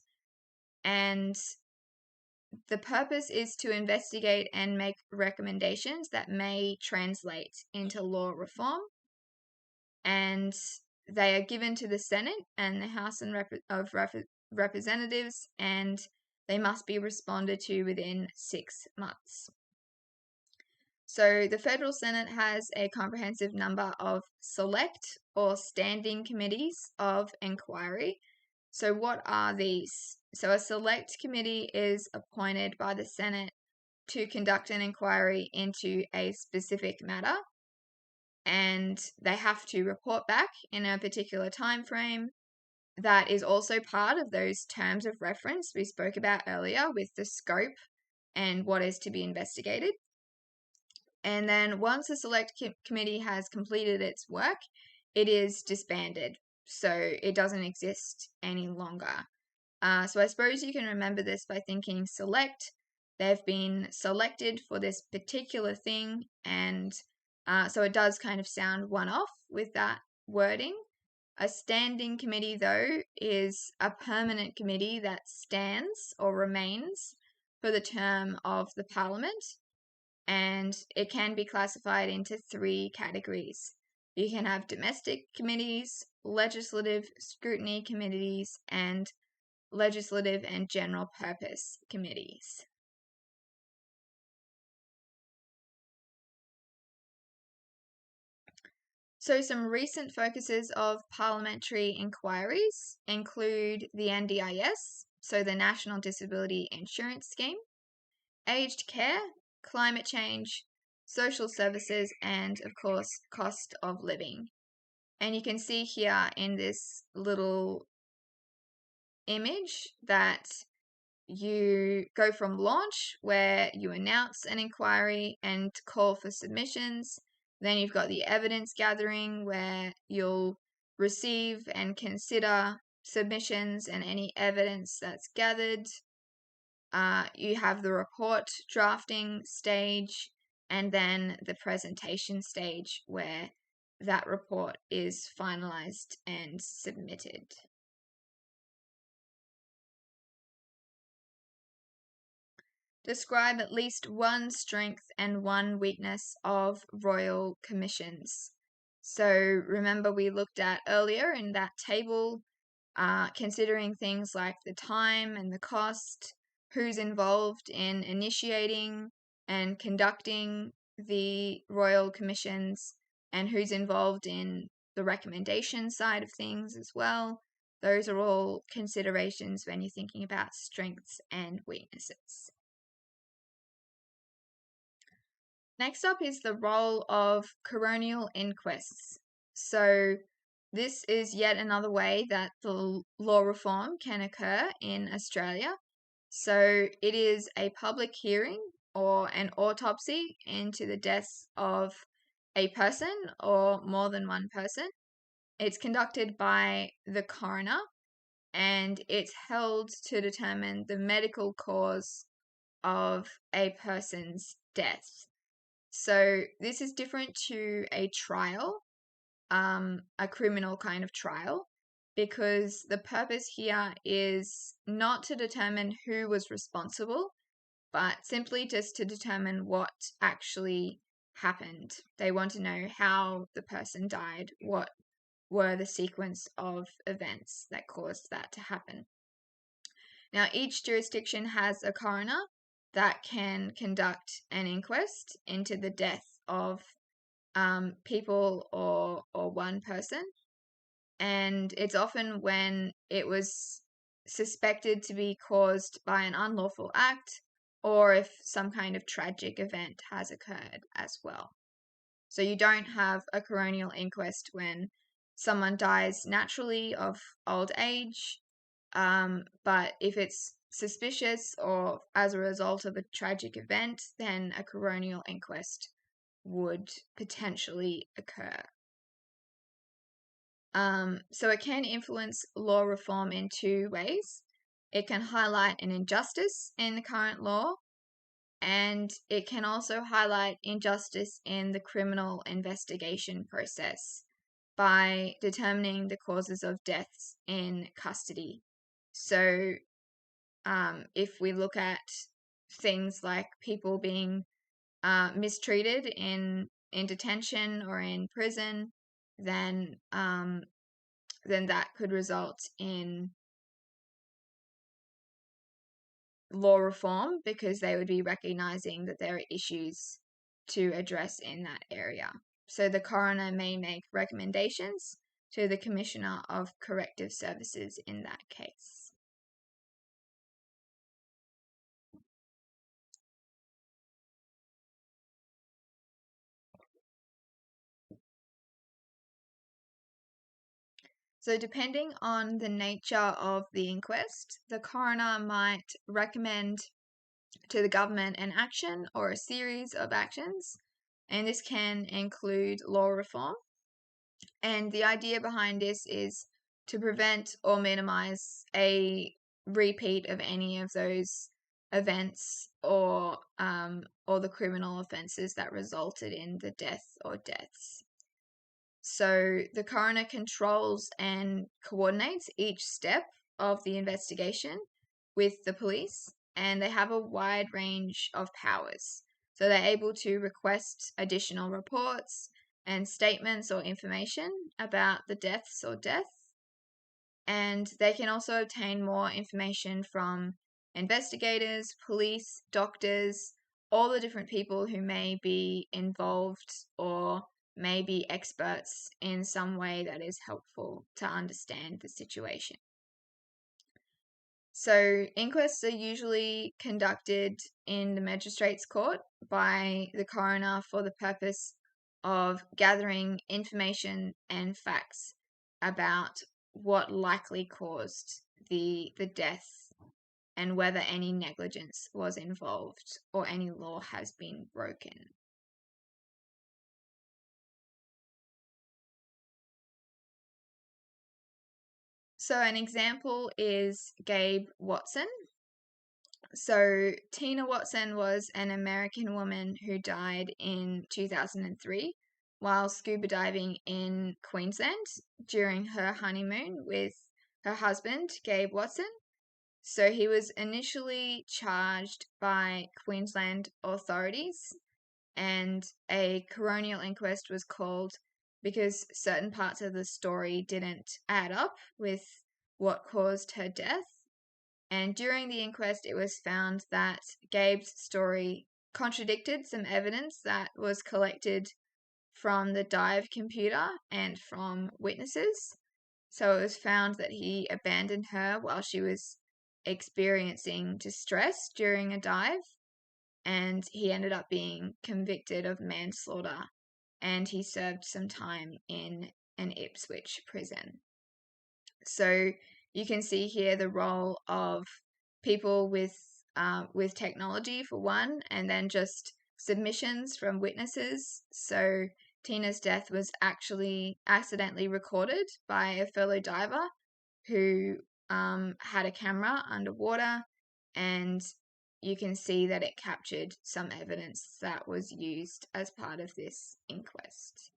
And the purpose is to investigate and make recommendations that may translate into law reform. And they are given to the Senate and the House of Representatives, and they must be responded to within 6 months. So the Federal Senate has a comprehensive number of select or standing committees of inquiry. So what are these? So a select committee is appointed by the Senate to conduct an inquiry into a specific matter, and they have to report back in a particular time frame. That is also part of those terms of reference we spoke about earlier with the scope and what is to be investigated. And then once a select committee has completed its work, it is disbanded. So it doesn't exist any longer. So I suppose you can remember this by thinking select. They've been selected for this particular thing, and so it does kind of sound one-off with that wording. A standing committee, though, is a permanent committee that stands or remains for the term of the parliament, and it can be classified into 3 categories. You can have domestic committees, legislative scrutiny committees, and legislative and general purpose committees. So some recent focuses of parliamentary inquiries include the NDIS, so the National Disability Insurance Scheme, aged care, climate change, social services, and of course, cost of living. And you can see here in this little image that you go from launch, where you announce an inquiry and call for submissions, Then you've got the evidence gathering, where you'll receive and consider submissions and any evidence that's gathered. You have the report drafting stage, and then the presentation stage, where that report is finalized and submitted. Describe at least one strength and one weakness of royal commissions. So remember, we looked at earlier in that table, considering things like the time and the cost, who's involved in initiating and conducting the royal commissions, and who's involved in the recommendation side of things as well. Those are all considerations when you're thinking about strengths and weaknesses. Next up is the role of coronial inquests. So this is yet another way that the law reform can occur in Australia. So it is a public hearing or an autopsy into the deaths of a person or more than one person. It's conducted by the coroner, and it's held to determine the medical cause of a person's death. So this is different to a trial, a criminal kind of trial, because the purpose here is not to determine who was responsible, but simply just to determine what actually happened. They want to know how the person died, what were the sequence of events that caused that to happen. Now, each jurisdiction has a coroner that can conduct an inquest into the death of people or one person. And it's often when it was suspected to be caused by an unlawful act, or if some kind of tragic event has occurred as well. So you don't have a coronial inquest when someone dies naturally of old age, but if it's suspicious or as a result of a tragic event, then a coronial inquest would potentially occur. So it can influence law reform in two ways. It can highlight an injustice in the current law, and it can also highlight injustice in the criminal investigation process by determining the causes of deaths in custody. So if we look at things like people being mistreated in detention or in prison, then that could result in law reform, because they would be recognizing that there are issues to address in that area. So the coroner may make recommendations to the Commissioner of Corrective Services in that case. So depending on the nature of the inquest, the coroner might recommend to the government an action or a series of actions, and this can include law reform. And the idea behind this is to prevent or minimize a repeat of any of those events or the criminal offences that resulted in the death or deaths. So the coroner controls and coordinates each step of the investigation with the police, and they have a wide range of powers. So they're able to request additional reports and statements or information about the deaths or death. And they can also obtain more information from investigators, police, doctors, all the different people who may be involved or may be experts in some way that is helpful to understand the situation. So inquests are usually conducted in the magistrate's court by the coroner for the purpose of gathering information and facts about what likely caused the death and whether any negligence was involved or any law has been broken. So an example is Gabe Watson. So Tina Watson was an American woman who died in 2003 while scuba diving in Queensland during her honeymoon with her husband, Gabe Watson. So he was initially charged by Queensland authorities, and a coronial inquest was called because certain parts of the story didn't add up with what caused her death. And during the inquest, it was found that Gabe's story contradicted some evidence that was collected from the dive computer and from witnesses. So it was found that he abandoned her while she was experiencing distress during a dive, and he ended up being convicted of manslaughter, and he served some time in an Ipswich prison. So you can see here the role of people with technology for one, and then just submissions from witnesses. So Tina's death was actually accidentally recorded by a fellow diver who had a camera underwater, and you can see that it captured some evidence that was used as part of this inquest.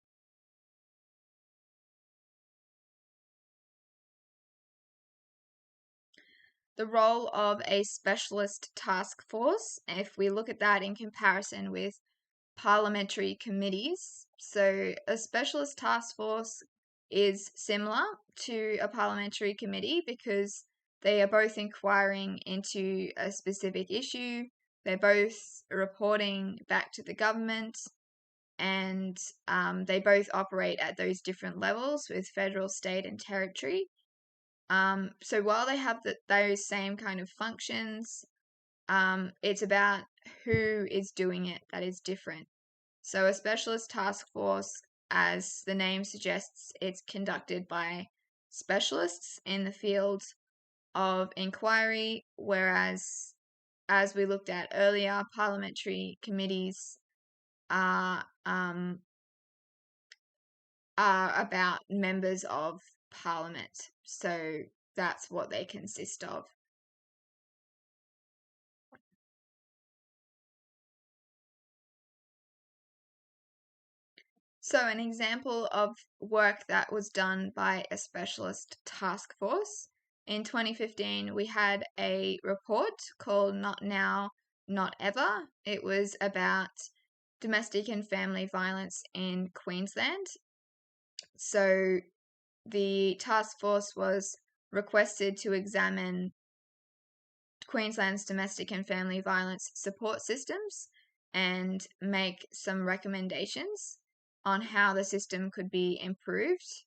The role of a specialist task force, if we look at that in comparison with parliamentary committees. So a specialist task force is similar to a parliamentary committee because they are both inquiring into a specific issue. They're both reporting back to the government, and they both operate at those different levels with federal, state, and territory. So while they have those same kind of functions, it's about who is doing it that is different. So a specialist task force, as the name suggests, it's conducted by specialists in the field of inquiry, whereas, as we looked at earlier, parliamentary committees are about members of parliament. So that's what they consist of. So an example of work that was done by a specialist task force. In 2015, we had a report called Not Now, Not Ever. It was about domestic and family violence in Queensland. So the task force was requested to examine Queensland's domestic and family violence support systems and make some recommendations on how the system could be improved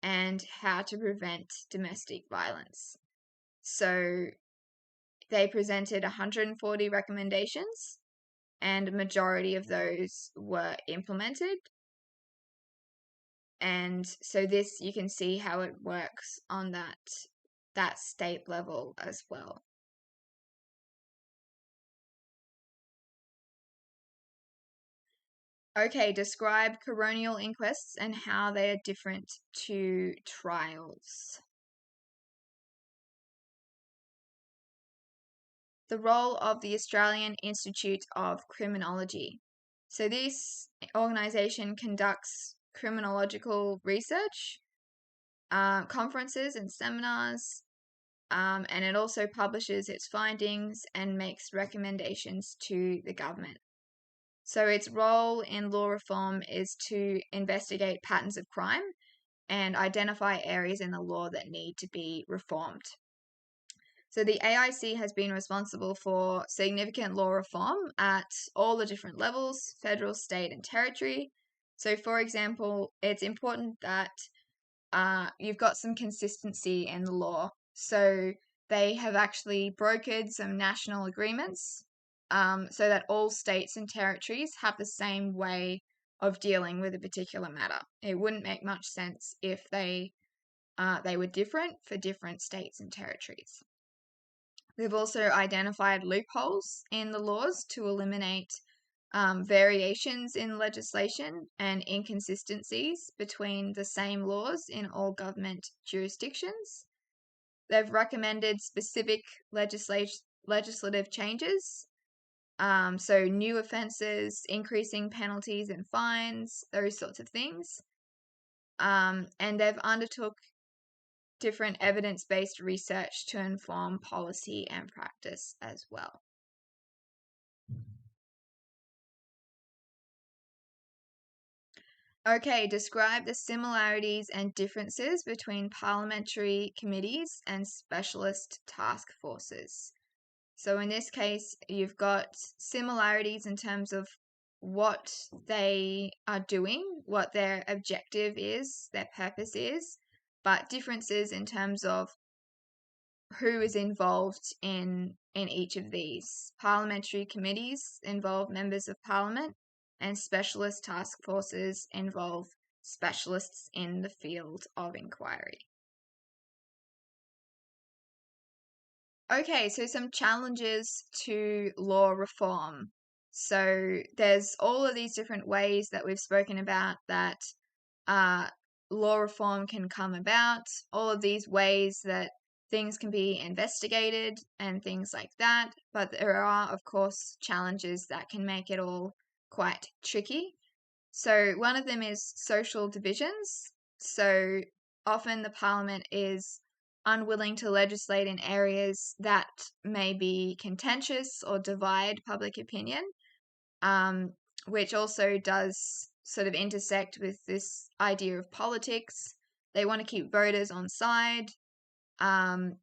and how to prevent domestic violence. So they presented 140 recommendations, and a majority of those were implemented. And so this, you can see how it works on that state level as well. Okay, describe coronial inquests and how they are different to trials. The role of the Australian Institute of Criminology. So this organisation conducts criminological research, conferences and seminars, and it also publishes its findings and makes recommendations to the government. So its role in law reform is to investigate patterns of crime and identify areas in the law that need to be reformed. So the AIC has been responsible for significant law reform at all the different levels, federal, state, and territory. So for example, it's important that you've got some consistency in the law. So they have actually brokered some national agreements so that all states and territories have the same way of dealing with a particular matter. It wouldn't make much sense if they were different for different states and territories. They've also identified loopholes in the laws to eliminate variations in legislation and inconsistencies between the same laws in all government jurisdictions. they've recommended specific legislative changes. So new offences, increasing penalties and fines, those sorts of things. And they've undertook different evidence-based research to inform policy and practice as well. Okay, describe the similarities and differences between parliamentary committees and specialist task forces. So in this case, you've got similarities in terms of what they are doing, what their objective is, their purpose is, but differences in terms of who is involved in each of these. Parliamentary committees involve members of parliament, and specialist task forces involve specialists in the field of inquiry. Okay, so some challenges to law reform. So there's all of these different ways that we've spoken about that law reform can come about, all of these ways that things can be investigated and things like that. But there are, of course, challenges that can make it all quite tricky. So one of them is social divisions. So often the parliament is unwilling to legislate in areas that may be contentious or divide public opinion, which also does sort of intersect with this idea of politics. They want to keep voters on side, and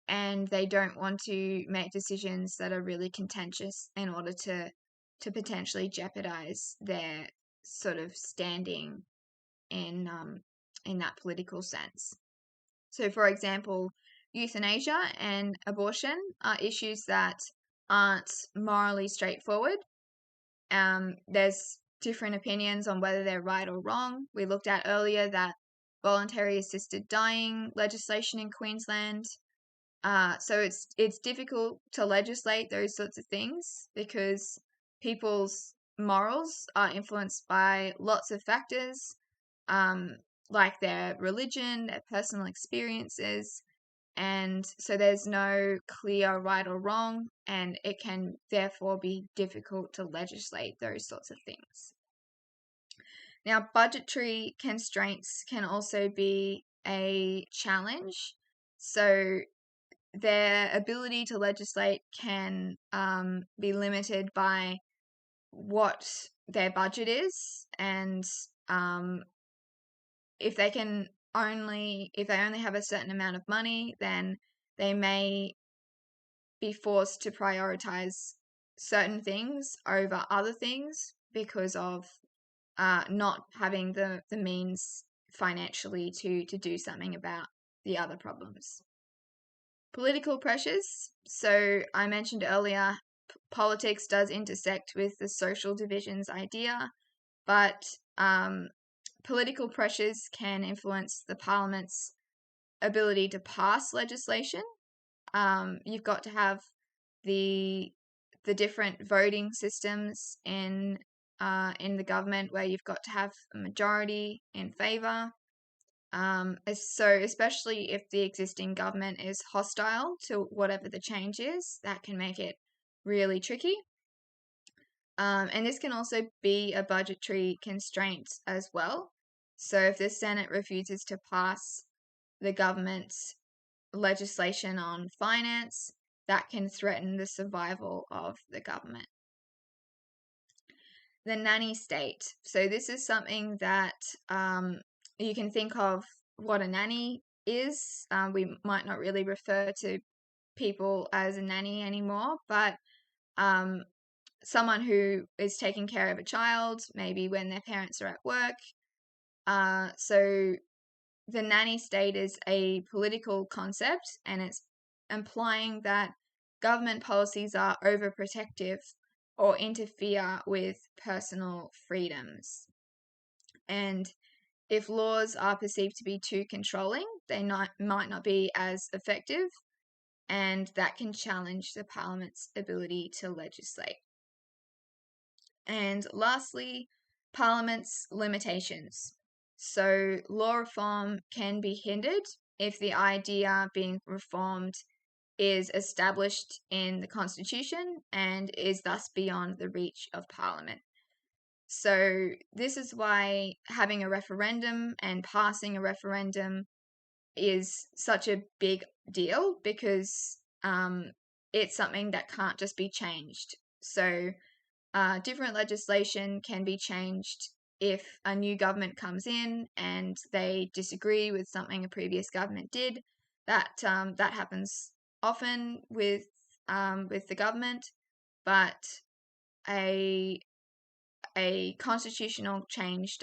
they don't want to make decisions that are really contentious in order to potentially jeopardize their sort of standing in that political sense. So, for example, euthanasia and abortion are issues that aren't morally straightforward. There's different opinions on whether they're right or wrong. We looked at earlier that voluntary assisted dying legislation in Queensland. So it's difficult to legislate those sorts of things because people's morals are influenced by lots of factors, like their religion, their personal experiences, and so there's no clear right or wrong, and it can therefore be difficult to legislate those sorts of things. Now, budgetary constraints can also be a challenge. So their ability to legislate can be limited by what their budget is, and if they only have a certain amount of money, then they may be forced to prioritize certain things over other things because of not having the means financially to do something about the other problems. Political pressures. So I mentioned earlier, politics does intersect with the social divisions idea, but political pressures can influence the parliament's ability to pass legislation. You've got to have the different voting systems in the government where you've got to have a majority in favour. So especially if the existing government is hostile to whatever the change is, that can make it really tricky. And this can also be a budgetary constraint as well. So if the Senate refuses to pass the government's legislation on finance, that can threaten the survival of the government. The nanny state. So this is something that you can think of what a nanny is. We might not really refer to people as a nanny anymore, but someone who is taking care of a child, maybe when their parents are at work. So the nanny state is a political concept, and it's implying that government policies are overprotective or interfere with personal freedoms. And if laws are perceived to be too controlling, they might not be as effective, and that can challenge the Parliament's ability to legislate. And lastly, Parliament's limitations. So law reform can be hindered if the idea being reformed is established in the Constitution and is thus beyond the reach of Parliament. So this is why having a referendum and passing a referendum is such a big deal, because it's something that can't just be changed. So different legislation can be changed if a new government comes in and they disagree with something a previous government did. That happens often with the government, but a constitutional change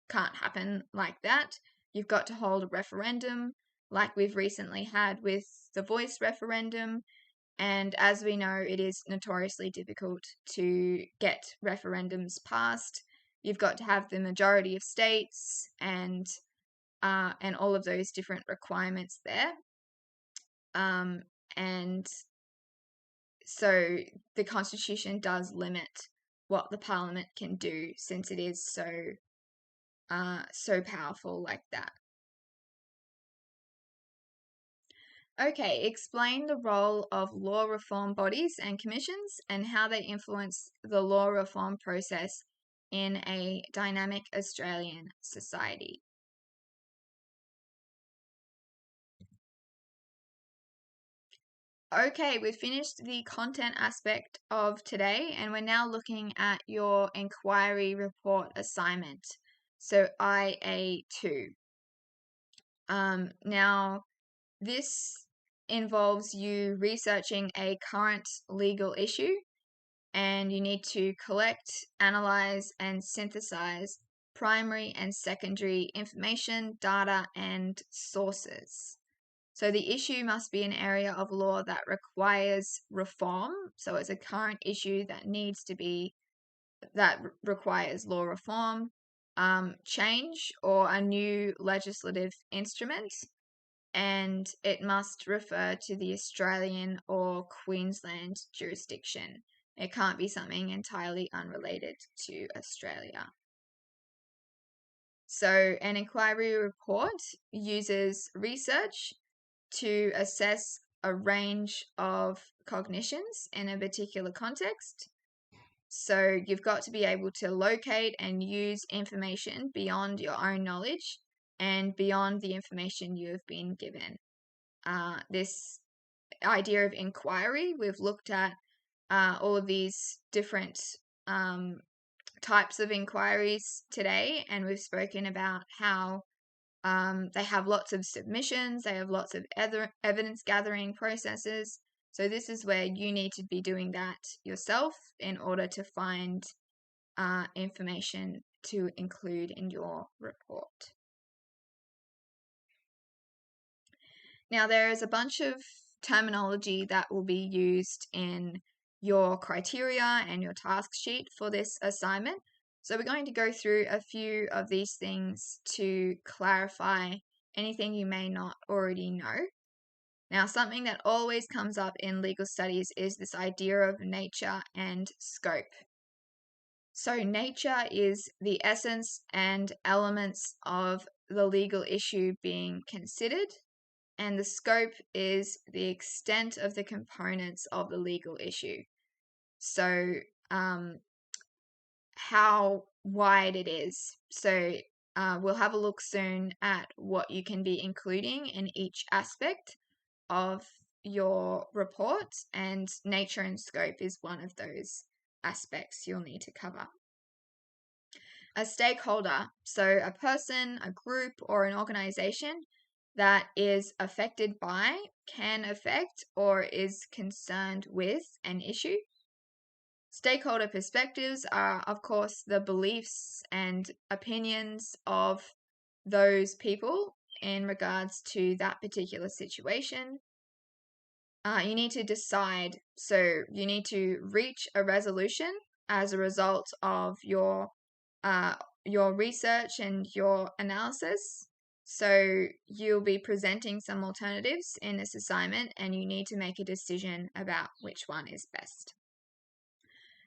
can't happen like that. You've got to hold a referendum, like we've recently had with the voice referendum. And as we know, it is notoriously difficult to get referendums passed. You've got to have the majority of states and all of those different requirements there. And so the Constitution does limit what the Parliament can do, since it is so powerful like that. Okay, explain the role of law reform bodies and commissions and how they influence the law reform process in a dynamic Australian society. Okay, we've finished the content aspect of today, and we're now looking at your inquiry report assignment, so IA2. Now, this involves you researching a current legal issue, and you need to collect, analyze, and synthesize primary and secondary information, data, and sources. So the issue must be an area of law that requires reform. So it's a current issue that requires law reform, change, or a new legislative instrument. And it must refer to the Australian or Queensland jurisdiction. It can't be something entirely unrelated to Australia. So an inquiry report uses research to assess a range of cognitions in a particular context. So you've got to be able to locate and use information beyond your own knowledge and beyond the information you have been given. This idea of inquiry, we've looked at all of these different types of inquiries today, and we've spoken about how they have lots of submissions, they have lots of evidence gathering processes. So this is where you need to be doing that yourself in order to find information to include in your report. Now, there is a bunch of terminology that will be used in your criteria and your task sheet for this assignment. So we're going to go through a few of these things to clarify anything you may not already know. Now, something that always comes up in legal studies is this idea of nature and scope. So nature is the essence and elements of the legal issue being considered, and the scope is the extent of the components of the legal issue. So how wide it is. So we'll have a look soon at what you can be including in each aspect of your report, and nature and scope is one of those aspects you'll need to cover. A stakeholder, so a person, a group, or an organization that is affected by, can affect, or is concerned with an issue. Stakeholder perspectives are, of course, the beliefs and opinions of those people in regards to that particular situation. You need to decide, so you need to reach a resolution as a result of your research and your analysis. So you'll be presenting some alternatives in this assignment, and you need to make a decision about which one is best.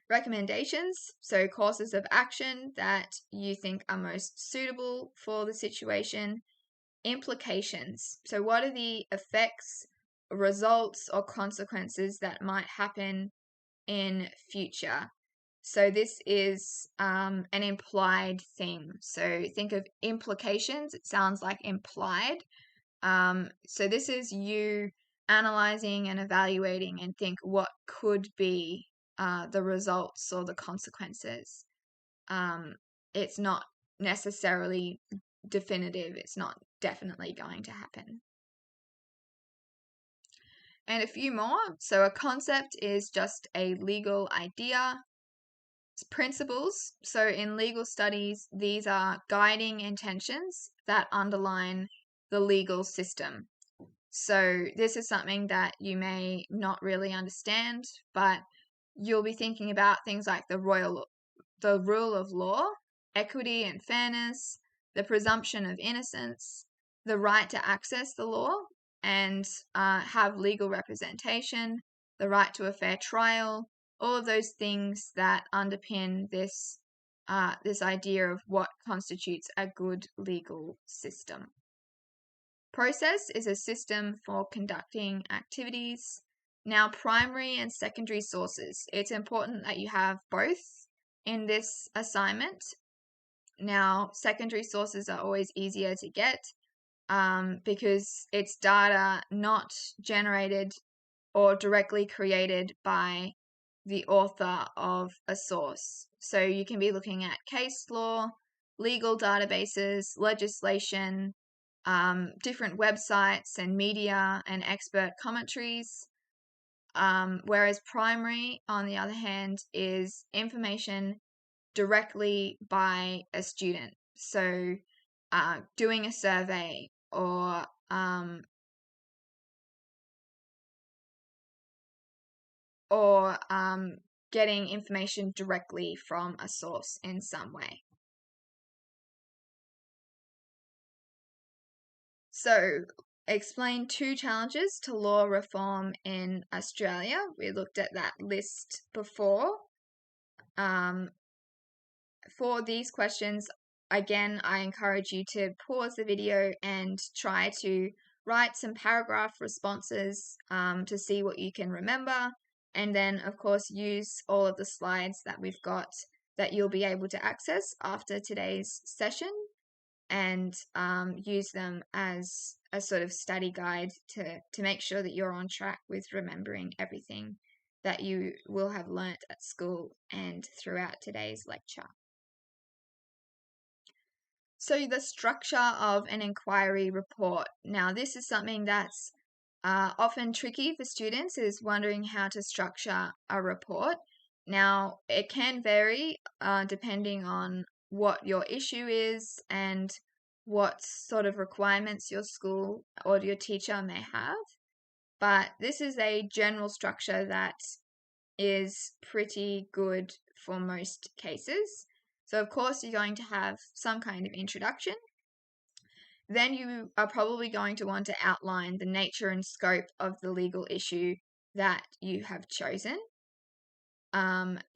Recommendations, so courses of action that you think are most suitable for the situation. implications. So what are the effects, results, or consequences that might happen in future? So this is an implied thing. So think of implications. It sounds like implied. So this is you analyzing and evaluating and think what could be the results or the consequences. It's not necessarily definitive. It's not definitely going to happen. And a few more. So a concept is just a legal idea. Principles. So in legal studies, these are guiding intentions that underline the legal system. So this is something that you may not really understand, but you'll be thinking about things like the rule of law, equity and fairness, the presumption of innocence, the right to access the law and have legal representation, the right to a fair trial, all of those things that underpin this idea of what constitutes a good legal system. Process is a system for conducting activities. Now, primary and secondary sources. It's important that you have both in this assignment. Now, secondary sources are always easier to get because it's data not generated or directly created by the author of a source. So you can be looking at case law, legal databases, legislation, different websites and media and expert commentaries. Whereas primary, on the other hand, is information directly by a student. So doing a survey or getting information directly from a source in some way. So, explain 2 challenges to law reform in Australia. We looked at that list before. For these questions, again, I encourage you to pause the video and try to write some paragraph responses to see what you can remember. And then, of course, use all of the slides that we've got that you'll be able to access after today's session and use them as a sort of study guide to make sure that you're on track with remembering everything that you will have learnt at school and throughout today's lecture. So the structure of an inquiry report. Now, this is something that's often tricky for students, is wondering how to structure a report. Now, it can vary depending on what your issue is and what sort of requirements your school or your teacher may have. But this is a general structure that is pretty good for most cases. So, of course, you're going to have some kind of introduction. Then you are probably going to want to outline the nature and scope of the legal issue that you have chosen.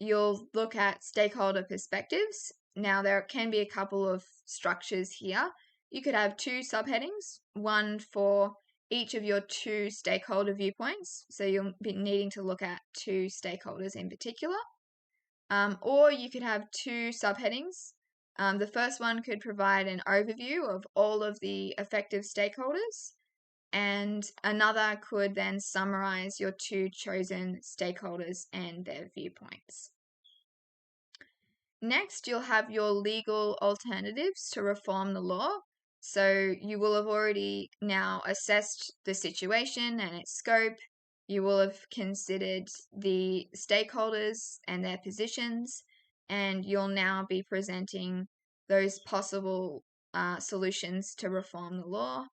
You'll look at stakeholder perspectives. Now, there can be a couple of structures here. You could have 2 subheadings, one for each of your 2 stakeholder viewpoints. So you'll be needing to look at 2 stakeholders in particular. Or you could have 2 subheadings. The first one could provide an overview of all of the effective stakeholders, and another could then summarize your 2 chosen stakeholders and their viewpoints. Next, you'll have your legal alternatives to reform the law. So you will have already now assessed the situation and its scope. You will have considered the stakeholders and their positions, and you'll now be presenting those possible solutions to reform the law.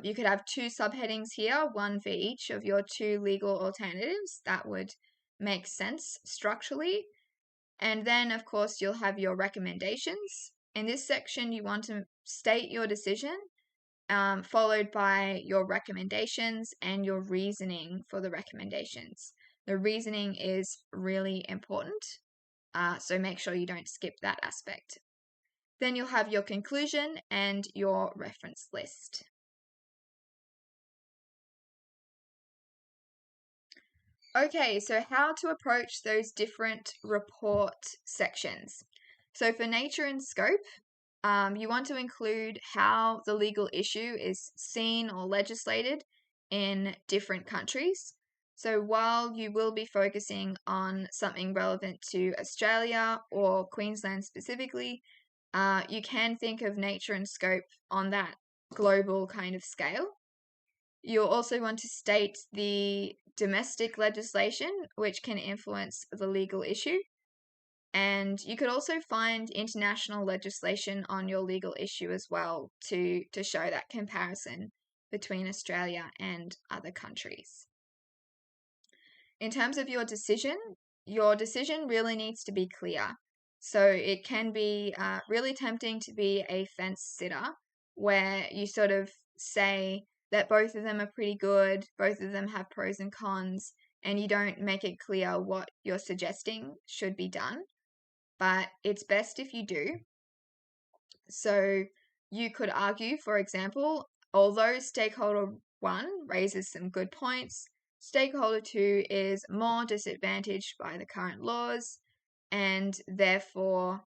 You could have 2 subheadings here, one for each of your 2 legal alternatives. That would make sense structurally. And then, of course, you'll have your recommendations. In this section, you want to state your decision, followed by your recommendations and your reasoning for the recommendations. The reasoning is really important, so make sure you don't skip that aspect. Then you'll have your conclusion and your reference list. Okay, so how to approach those different report sections. So for nature and scope, you want to include how the legal issue is seen or legislated in different countries. So while you will be focusing on something relevant to Australia or Queensland specifically, you can think of nature and scope on that global kind of scale. You'll also want to state the domestic legislation, which can influence the legal issue. And you could also find international legislation on your legal issue as well to show that comparison between Australia and other countries. In terms of your decision really needs to be clear. So it can be really tempting to be a fence sitter where you sort of say that both of them are pretty good, both of them have pros and cons, and you don't make it clear what you're suggesting should be done. But it's best if you do. So you could argue, for example, although stakeholder 1 raises some good points, stakeholder 2 is more disadvantaged by the current laws, and therefore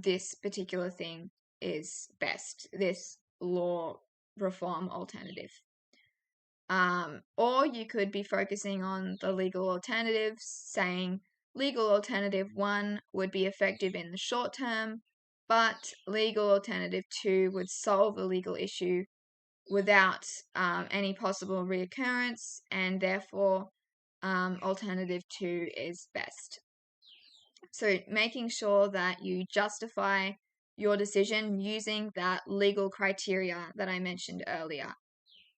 this particular thing is best, this law reform alternative. Or you could be focusing on the legal alternatives, saying legal alternative 1 would be effective in the short term, but legal alternative 2 would solve the legal issue without any possible reoccurrence, and therefore alternative 2 is best. So making sure that you justify your decision using that legal criteria that I mentioned earlier.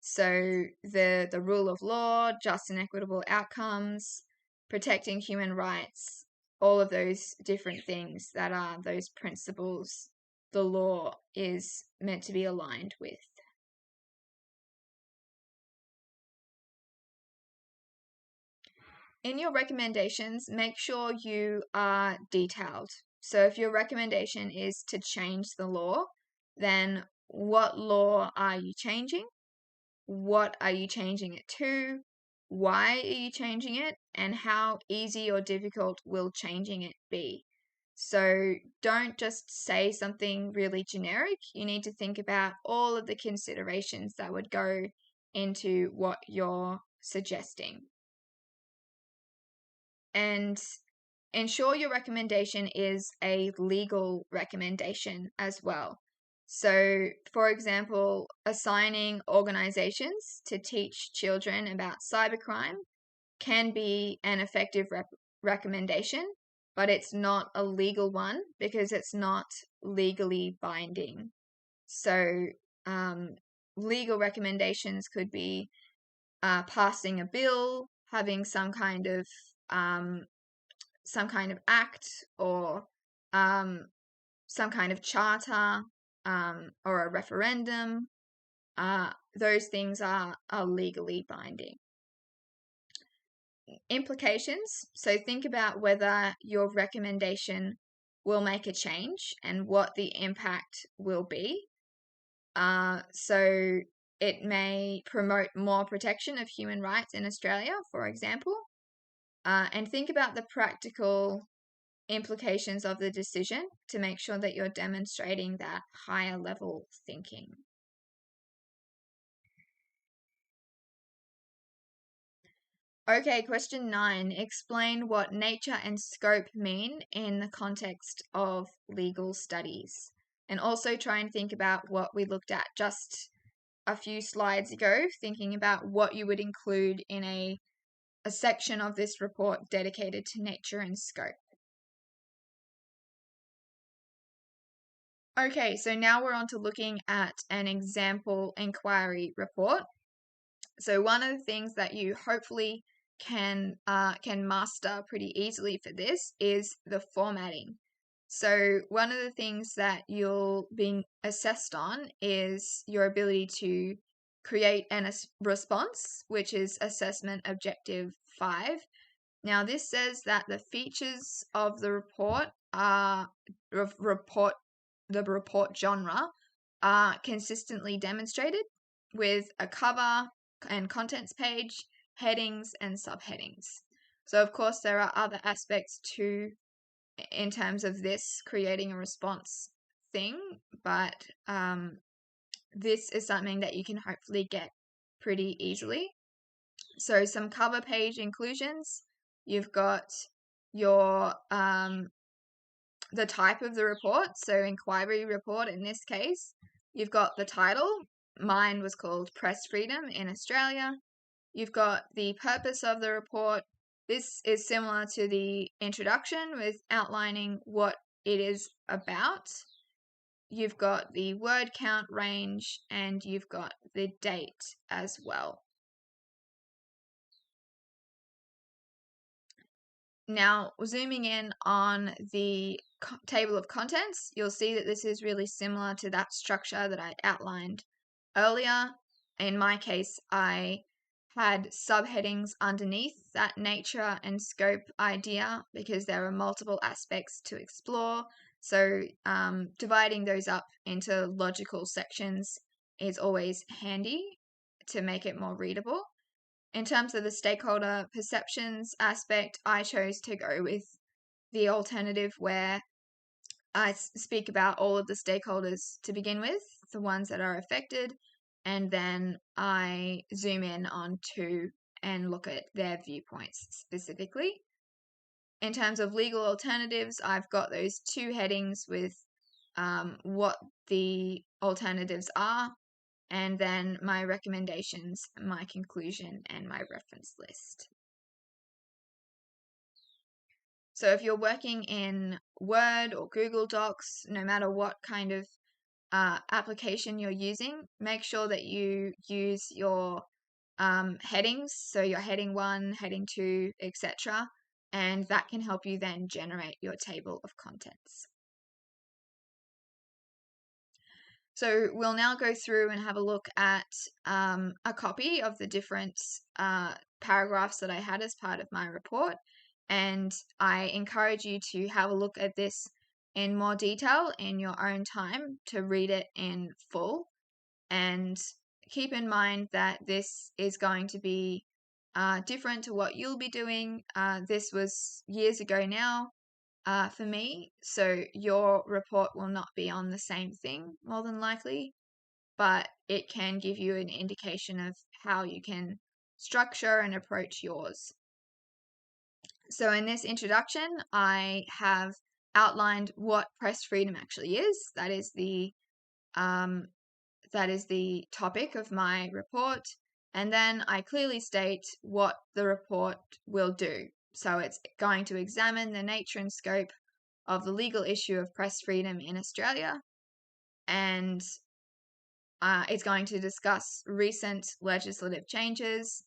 So the rule of law, just and equitable outcomes, protecting human rights, all of those different things that are those principles the law is meant to be aligned with. In your recommendations, make sure you are detailed. So if your recommendation is to change the law, then what law are you changing? What are you changing it to? Why are you changing it? And how easy or difficult will changing it be? So don't just say something really generic. You need to think about all of the considerations that would go into what you're suggesting. And ensure your recommendation is a legal recommendation as well. So, for example, assigning organizations to teach children about cybercrime can be an effective recommendation, but it's not a legal one because it's not legally binding. So, legal recommendations could be passing a bill, having some kind of act or some kind of charter or a referendum. Those things are legally binding. Implications. So think about whether your recommendation will make a change and what the impact will be. So it may promote more protection of human rights in Australia, for example. And think about the practical implications of the decision to make sure that you're demonstrating that higher level thinking. Okay, question 9. Explain what nature and scope mean in the context of legal studies. And also try and think about what we looked at just a few slides ago, thinking about what you would include in a section of this report dedicated to nature and scope. Okay, so now we're on to looking at an example inquiry report. So one of the things that you hopefully can master pretty easily for this is the formatting. So one of the things that you'll be assessed on is your ability to create a response, which is assessment objective 5. Now this says that the features of the report are report the report genre are consistently demonstrated with a cover and contents page, headings, and subheadings. So, of course, there are other aspects too in terms of this creating a response thing, but this is something that you can hopefully get pretty easily. So some cover page inclusions, you've got your the type of the report, so inquiry report in this case. You've got the title, mine was called Press Freedom in Australia. You've got the purpose of the report. This is similar to the introduction with outlining what it is about. You've got the word count range and you've got the date as well. Now, zooming in on the table of contents, you'll see that this is really similar to that structure that I outlined earlier. In my case, I had subheadings underneath that nature and scope idea because there are multiple aspects to explore. So dividing those up into logical sections is always handy to make it more readable. In terms of the stakeholder perceptions aspect, I chose to go with the alternative where I speak about all of the stakeholders to begin with, the ones that are affected, and then I zoom in on two and look at their viewpoints specifically. In terms of legal alternatives, I've got those two headings with what the alternatives are, and then my recommendations, my conclusion, and my reference list. So if you're working in Word or Google Docs, no matter what kind of application you're using, make sure that you use your headings, so your heading 1, heading 2, etc., and that can help you then generate your table of contents. So we'll now go through and have a look at a copy of the different paragraphs that I had as part of my report. And I encourage you to have a look at this in more detail in your own time to read it in full. And keep in mind that this is going to be different to what you'll be doing. This was years ago now. For me, so your report will not be on the same thing more than likely, but it can give you an indication of how you can structure and approach yours. So in this introduction, I have outlined what press freedom actually is. That is the topic of my report, and then I clearly state what the report will do. So it's going to examine the nature and scope of the legal issue of press freedom in Australia, and it's going to discuss recent legislative changes,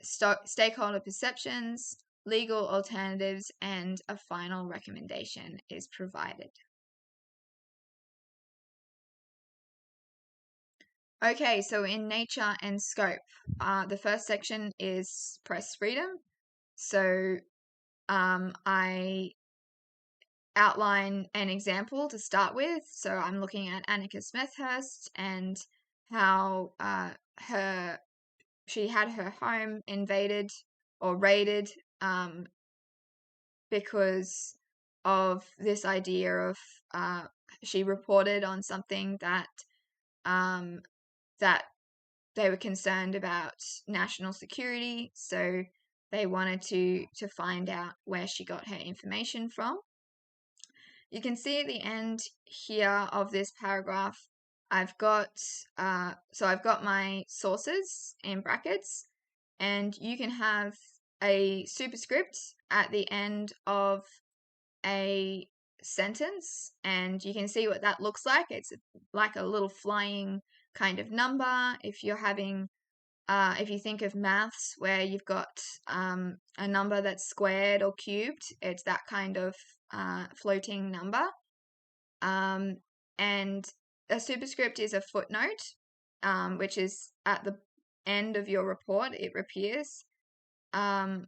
stakeholder perceptions, legal alternatives, and a final recommendation is provided. Okay, so in nature and scope, the first section is press freedom. So I outline an example to start with. So I'm looking at Annika Smethurst and how she had her home invaded or raided because of this idea of she reported on something that that they were concerned about national security, so they wanted to find out where she got her information from. You can see at the end here of this paragraph, I've got my sources in brackets, and you can have a superscript at the end of a sentence, and you can see what that looks like. It's like a little flying kind of number. If you're having if you think of maths where you've got a number that's squared or cubed, it's that kind of floating number. And a superscript is a footnote, which is at the end of your report. It appears, or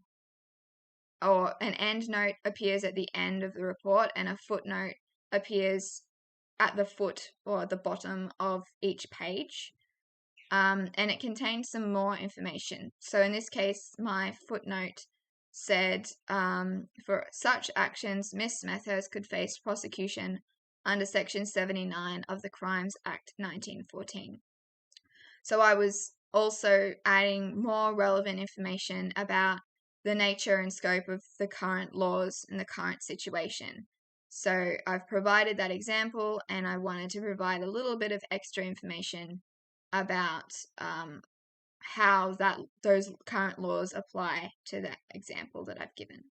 an end note appears at the end of the report, and a footnote appears at the foot or the bottom of each page. And it contains some more information. So in this case, my footnote said, for such actions, Miss Smethurst could face prosecution under Section 79 of the Crimes Act 1914. So I was also adding more relevant information about the nature and scope of the current laws and the current situation. So I've provided that example, and I wanted to provide a little bit of extra information about how those current laws apply to that example that I've given.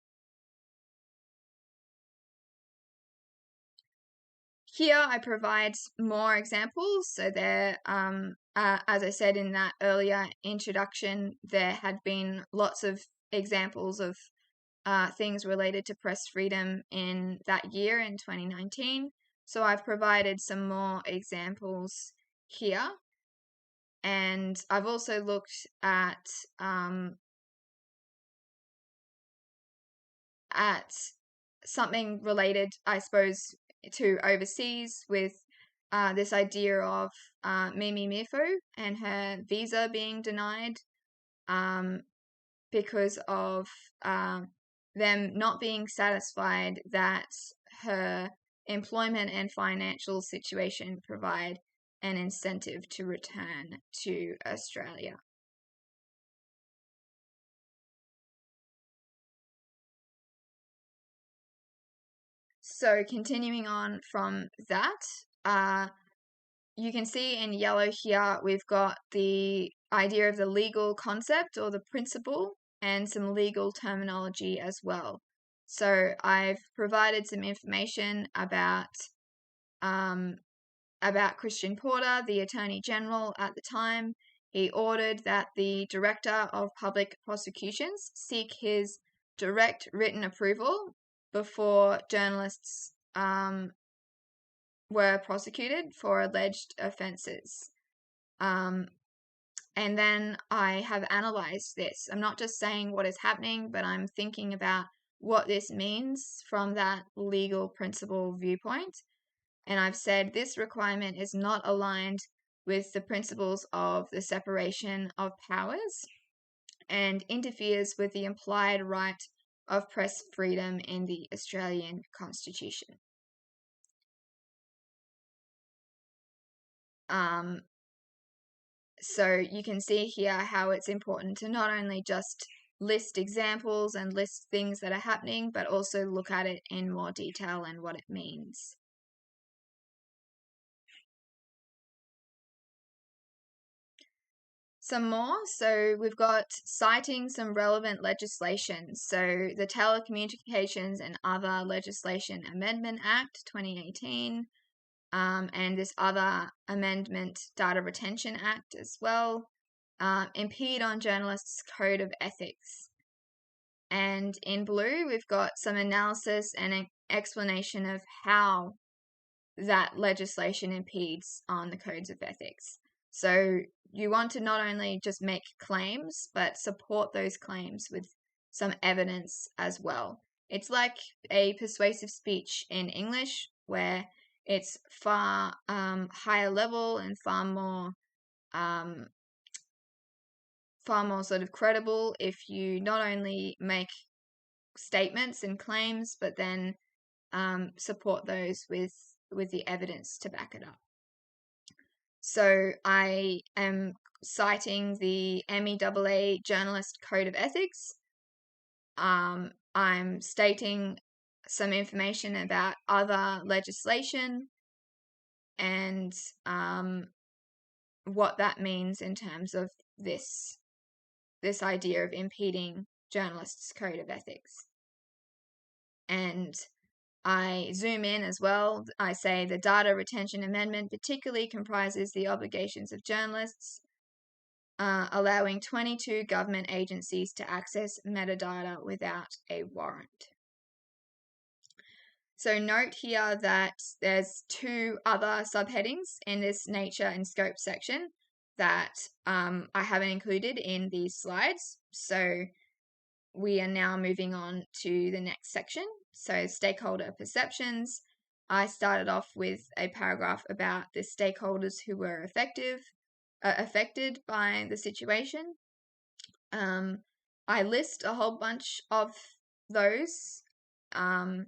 Here I provide more examples. So there, as I said in that earlier introduction, there had been lots of examples of things related to press freedom in that year in 2019. So I've provided some more examples here. And I've also looked at something related, I suppose, to overseas with this idea of Mimi Mifo and her visa being denied because of them not being satisfied that her employment and financial situation provide an incentive to return to Australia. So continuing on from that, you can see in yellow here, we've got the idea of the legal concept or the principle and some legal terminology as well. So I've provided some information about Christian Porter, the Attorney General at the time. He ordered that the Director of Public Prosecutions seek his direct written approval before journalists were prosecuted for alleged offences. And then I have analysed this. I'm not just saying what is happening, but I'm thinking about what this means from that legal principle viewpoint. And I've said this requirement is not aligned with the principles of the separation of powers and interferes with the implied right of press freedom in the Australian Constitution. So you can see here how it's important to not only just list examples and list things that are happening, but also look at it in more detail and what it means. Some more. So we've got citing some relevant legislation. So the Telecommunications and Other Legislation Amendment Act 2018, and this other amendment, Data Retention Act as well, impede on journalists' code of ethics. And in blue, we've got some analysis and an explanation of how that legislation impedes on the codes of ethics. So you want to not only just make claims, but support those claims with some evidence as well. It's like a persuasive speech in English, where it's far higher level and far more sort of credible if you not only make statements and claims, but then support those with the evidence to back it up. So I am citing the MEAA Journalist Code of Ethics. I'm stating some information about other legislation and what that means in terms of this idea of impeding journalists' code of ethics. And I zoom in as well. I say the Data Retention Amendment particularly comprises the obligations of journalists, allowing 22 government agencies to access metadata without a warrant. So note here that there's two other subheadings in this nature and scope section that I haven't included in these slides. So we are now moving on to the next section. So stakeholder perceptions. I started off with a paragraph about the stakeholders who were affected by the situation. I list a whole bunch of those, and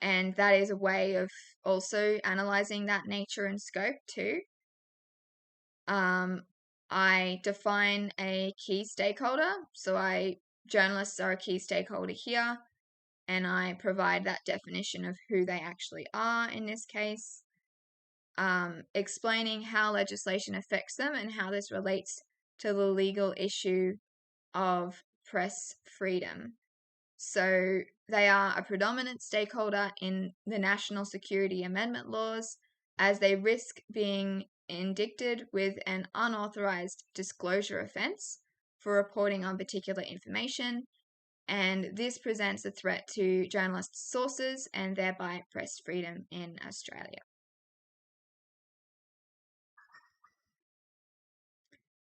that is a way of also analyzing that nature and scope too. I define a key stakeholder, so journalists are a key stakeholder here, and I provide that definition of who they actually are in this case, explaining how legislation affects them and how this relates to the legal issue of press freedom. So they are a predominant stakeholder in the national security amendment laws, as they risk being indicted with an unauthorized disclosure offense for reporting on particular information, and this presents a threat to journalists' sources and thereby press freedom in Australia.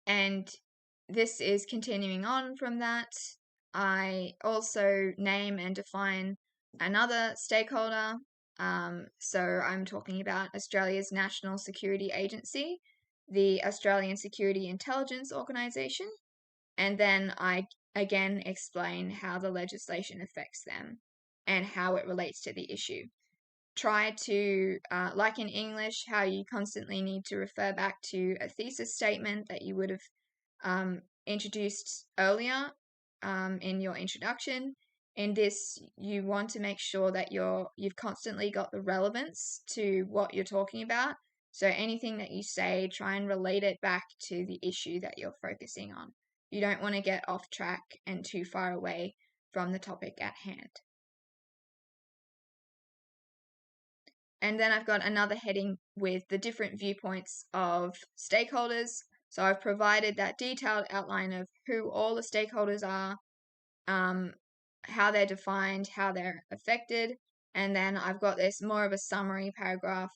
And this is continuing on from that. I also name and define another stakeholder. So I'm talking about Australia's National Security Agency, the Australian Security Intelligence Organisation, and then I again explain how the legislation affects them and how it relates to the issue. Try to, like in English, how you constantly need to refer back to a thesis statement that you would have introduced earlier in your introduction. In this, you want to make sure that you've constantly got the relevance to what you're talking about. So anything that you say, try and relate it back to the issue that you're focusing on. You don't want to get off track and too far away from the topic at hand. And then I've got another heading with the different viewpoints of stakeholders. So I've provided that detailed outline of who all the stakeholders are, how they're defined, how they're affected, and then I've got this more of a summary paragraph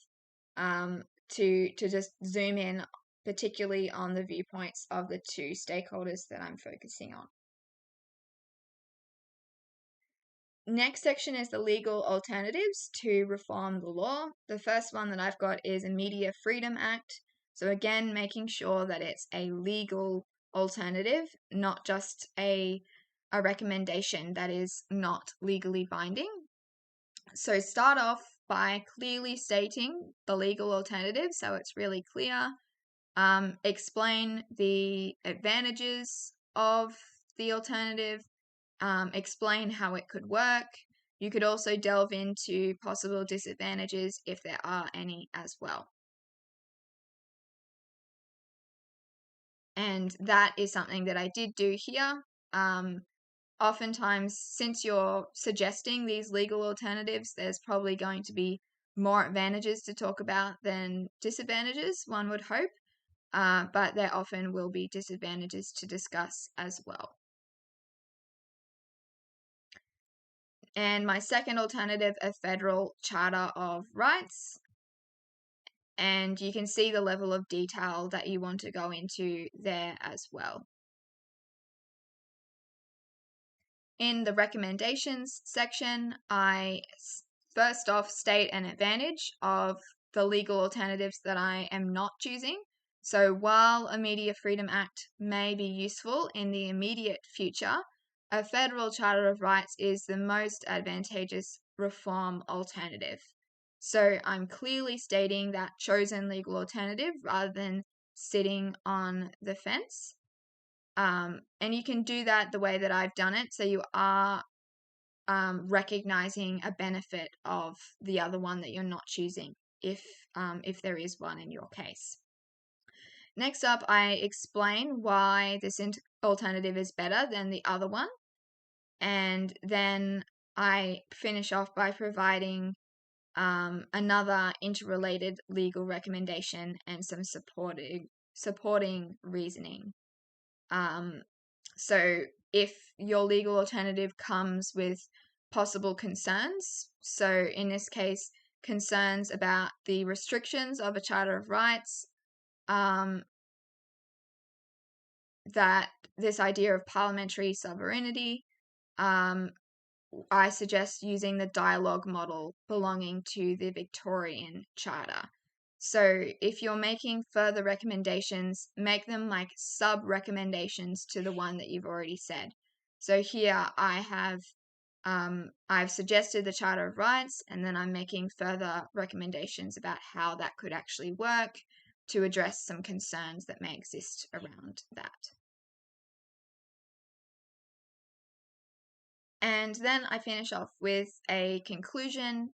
to just zoom in particularly on the viewpoints of the two stakeholders that I'm focusing on. Next section is the legal alternatives to reform the law. The first one that I've got is a Media Freedom Act. So again, making sure that it's a legal alternative, not just a recommendation that is not legally binding. So start off by clearly stating the legal alternative so it's really clear. Explain the advantages of the alternative. Explain how it could work. You could also delve into possible disadvantages if there are any as well. And that is something that I did do here. Oftentimes, since you're suggesting these legal alternatives, there's probably going to be more advantages to talk about than disadvantages, one would hope. But there often will be disadvantages to discuss as well. And my second alternative, a federal charter of rights. And you can see the level of detail that you want to go into there as well. In the recommendations section, I first off state an advantage of the legal alternatives that I am not choosing. So while a Media Freedom Act may be useful in the immediate future, a federal charter of rights is the most advantageous reform alternative. So I'm clearly stating that chosen legal alternative rather than sitting on the fence. And you can do that the way that I've done it. So you are recognizing a benefit of the other one that you're not choosing, if there is one in your case. Next up, I explain why this alternative is better than the other one. And then I finish off by providing another interrelated legal recommendation and some supporting reasoning. So if your legal alternative comes with possible concerns, so in this case, concerns about the restrictions of a Charter of Rights, that this idea of parliamentary sovereignty, I suggest using the dialogue model belonging to the Victorian Charter. So if you're making further recommendations, make them like sub-recommendations to the one that you've already said. So here I've suggested the Charter of Rights, and then I'm making further recommendations about how that could actually work to address some concerns that may exist around that. And then I finish off with a conclusion.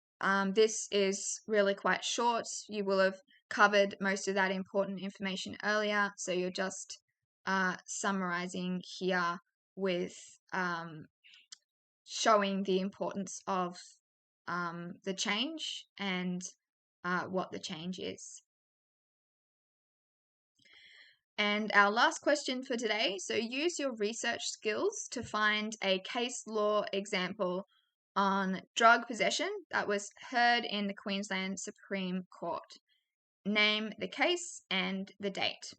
This is really quite short. You will have covered most of that important information earlier, so you're just summarizing here with showing the importance of the change and what the change is. And our last question for today, so use your research skills to find a case law example on drug possession that was heard in the Queensland Supreme Court. Name the case and the date.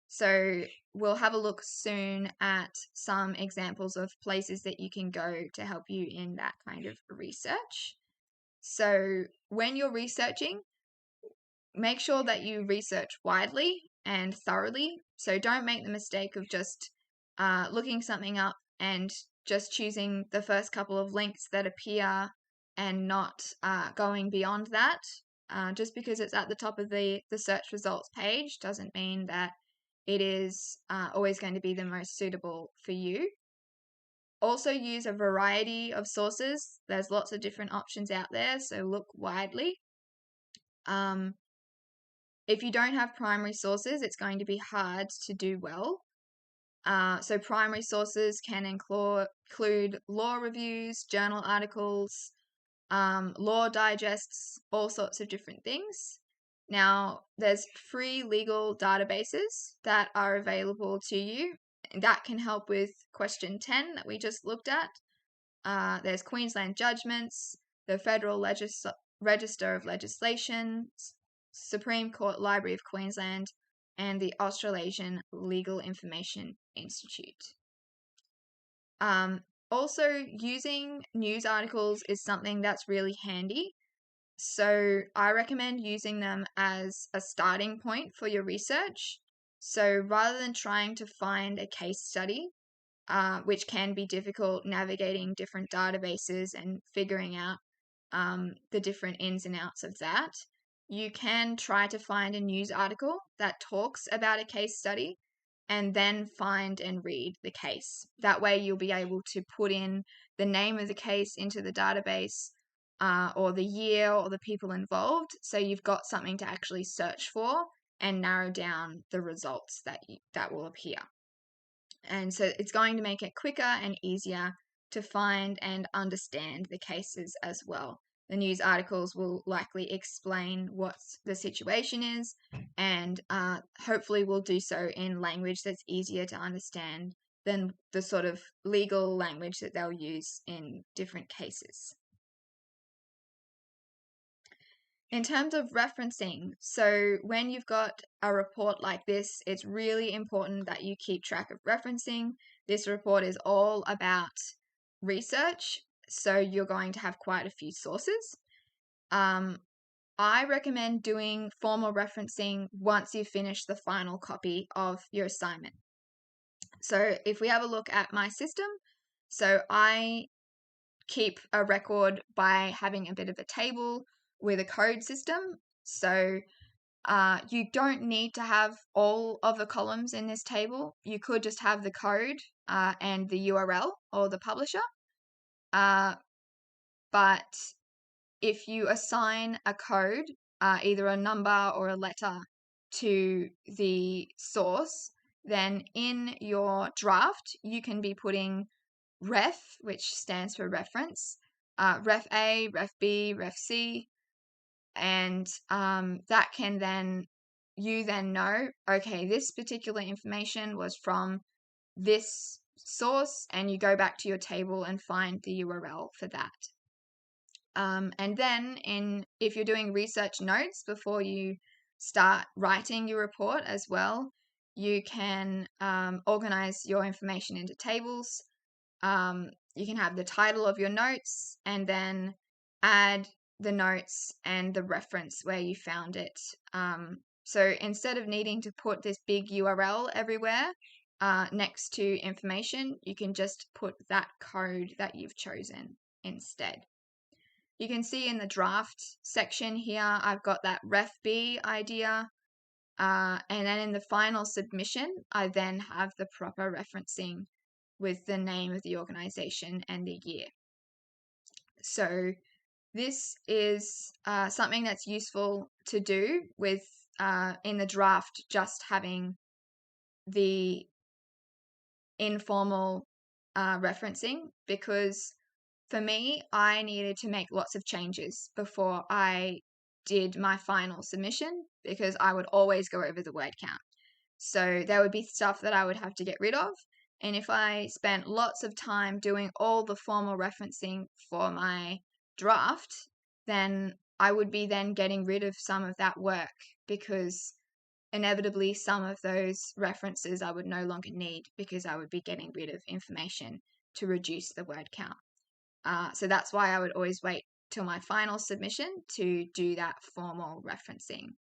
So we'll have a look soon at some examples of places that you can go to help you in that kind of research. So when you're researching, make sure that you research widely and thoroughly. So don't make the mistake of just looking something up and just choosing the first couple of links that appear and not going beyond that. Just because it's at the top of the search results page doesn't mean that it is always going to be the most suitable for you. Also use a variety of sources. There's lots of different options out there, so look widely. If you don't have primary sources, it's going to be hard to do well. So primary sources can include law reviews, journal articles, law digests, all sorts of different things. Now, there's free legal databases that are available to you that can help with question 10 that we just looked at. There's Queensland Judgments, the Federal Register of Legislation, Supreme Court Library of Queensland, and the Australasian Legal Information Institute. Also, using news articles is something that's really handy. So I recommend using them as a starting point for your research. So rather than trying to find a case study, which can be difficult navigating different databases and figuring out the different ins and outs of that, you can try to find a news article that talks about a case study and then find and read the case. That way you'll be able to put in the name of the case into the database or the year or the people involved, so you've got something to actually search for and narrow down the results that will appear. And so it's going to make it quicker and easier to find and understand the cases as well. The news articles will likely explain what the situation is and hopefully will do so in language that's easier to understand than the sort of legal language that they'll use in different cases. In terms of referencing, so when you've got a report like this, it's really important that you keep track of referencing. This report is all about research, so you're going to have quite a few sources. I recommend doing formal referencing once you've finished the final copy of your assignment. So if we have a look at my system, so I keep a record by having a bit of a table with a code system. So you don't need to have all of the columns in this table. You could just have the code and the URL or the publisher. But if you assign a code, either a number or a letter to the source, then in your draft, you can be putting ref, which stands for reference, ref A, ref B, ref C, and that can then, you then know, okay, this particular information was from this source, and you go back to your table and find the URL for that. And then if you're doing research notes before you start writing your report as well, you can organize your information into tables. you can have the title of your notes and then add the notes and the reference where you found it. So instead of needing to put this big URL everywhere next to information, you can just put that code that you've chosen instead. You can see in the draft section here, I've got that ref B idea. And then in the final submission, I then have the proper referencing with the name of the organization and the year. So this is something that's useful to do with in the draft, just having the informal referencing, because for me, I needed to make lots of changes before I did my final submission, because I would always go over the word count. So there would be stuff that I would have to get rid of. And if I spent lots of time doing all the formal referencing for my draft, then I would be then getting rid of some of that work, because inevitably some of those references I would no longer need, because I would be getting rid of information to reduce the word count. So that's why I would always wait till my final submission to do that formal referencing.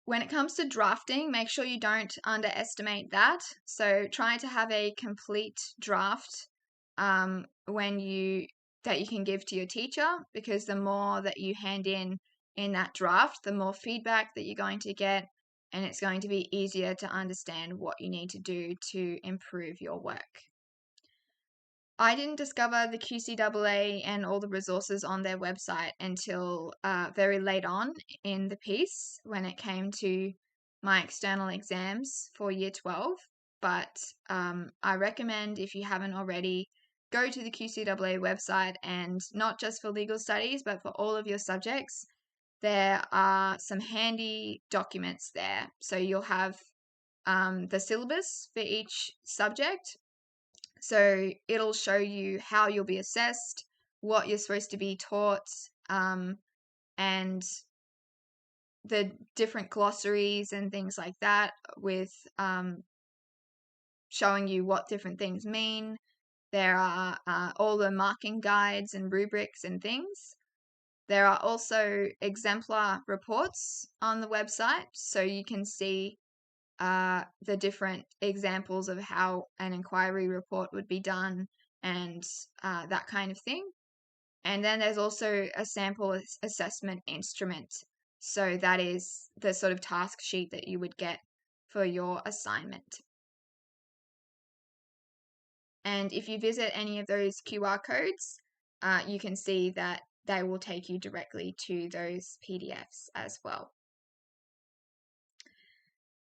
When it comes to drafting, make sure you don't underestimate that. So try to have a complete draft that you can give to your teacher, because the more that you hand in that draft, the more feedback that you're going to get, and it's going to be easier to understand what you need to do to improve your work. I didn't discover the QCEE and all the resources on their website until very late on in the piece, when it came to my external exams for Year 12. But I recommend, if you haven't already, go to the QCEE website, and not just for legal studies, but for all of your subjects. There are some handy documents there. So you'll have the syllabus for each subject. So it'll show you how you'll be assessed, what you're supposed to be taught, and the different glossaries and things like that, with showing you what different things mean. There are all the marking guides and rubrics and things. There are also exemplar reports on the website, so you can see the different examples of how an inquiry report would be done, and that kind of thing. And then there's also a sample assessment instrument. So that is the sort of task sheet that you would get for your assignment. And if you visit any of those QR codes, you can see that they will take you directly to those PDFs as well.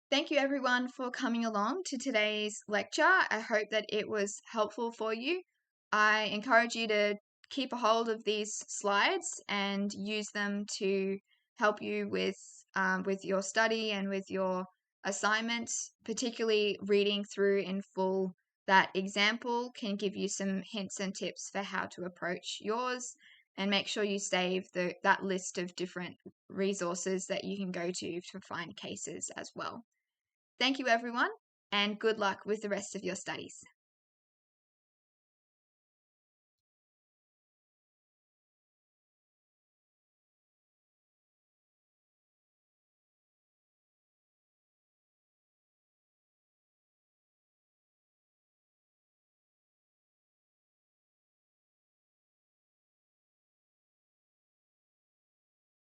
Thank you everyone for coming along to today's lecture. I hope that it was helpful for you. I encourage you to keep a hold of these slides and use them to help you with your study and with your assignments. Particularly reading through in full that example can give you some hints and tips for how to approach yours. And make sure you save that list of different resources that you can go to find cases as well. Thank you, everyone, and good luck with the rest of your studies.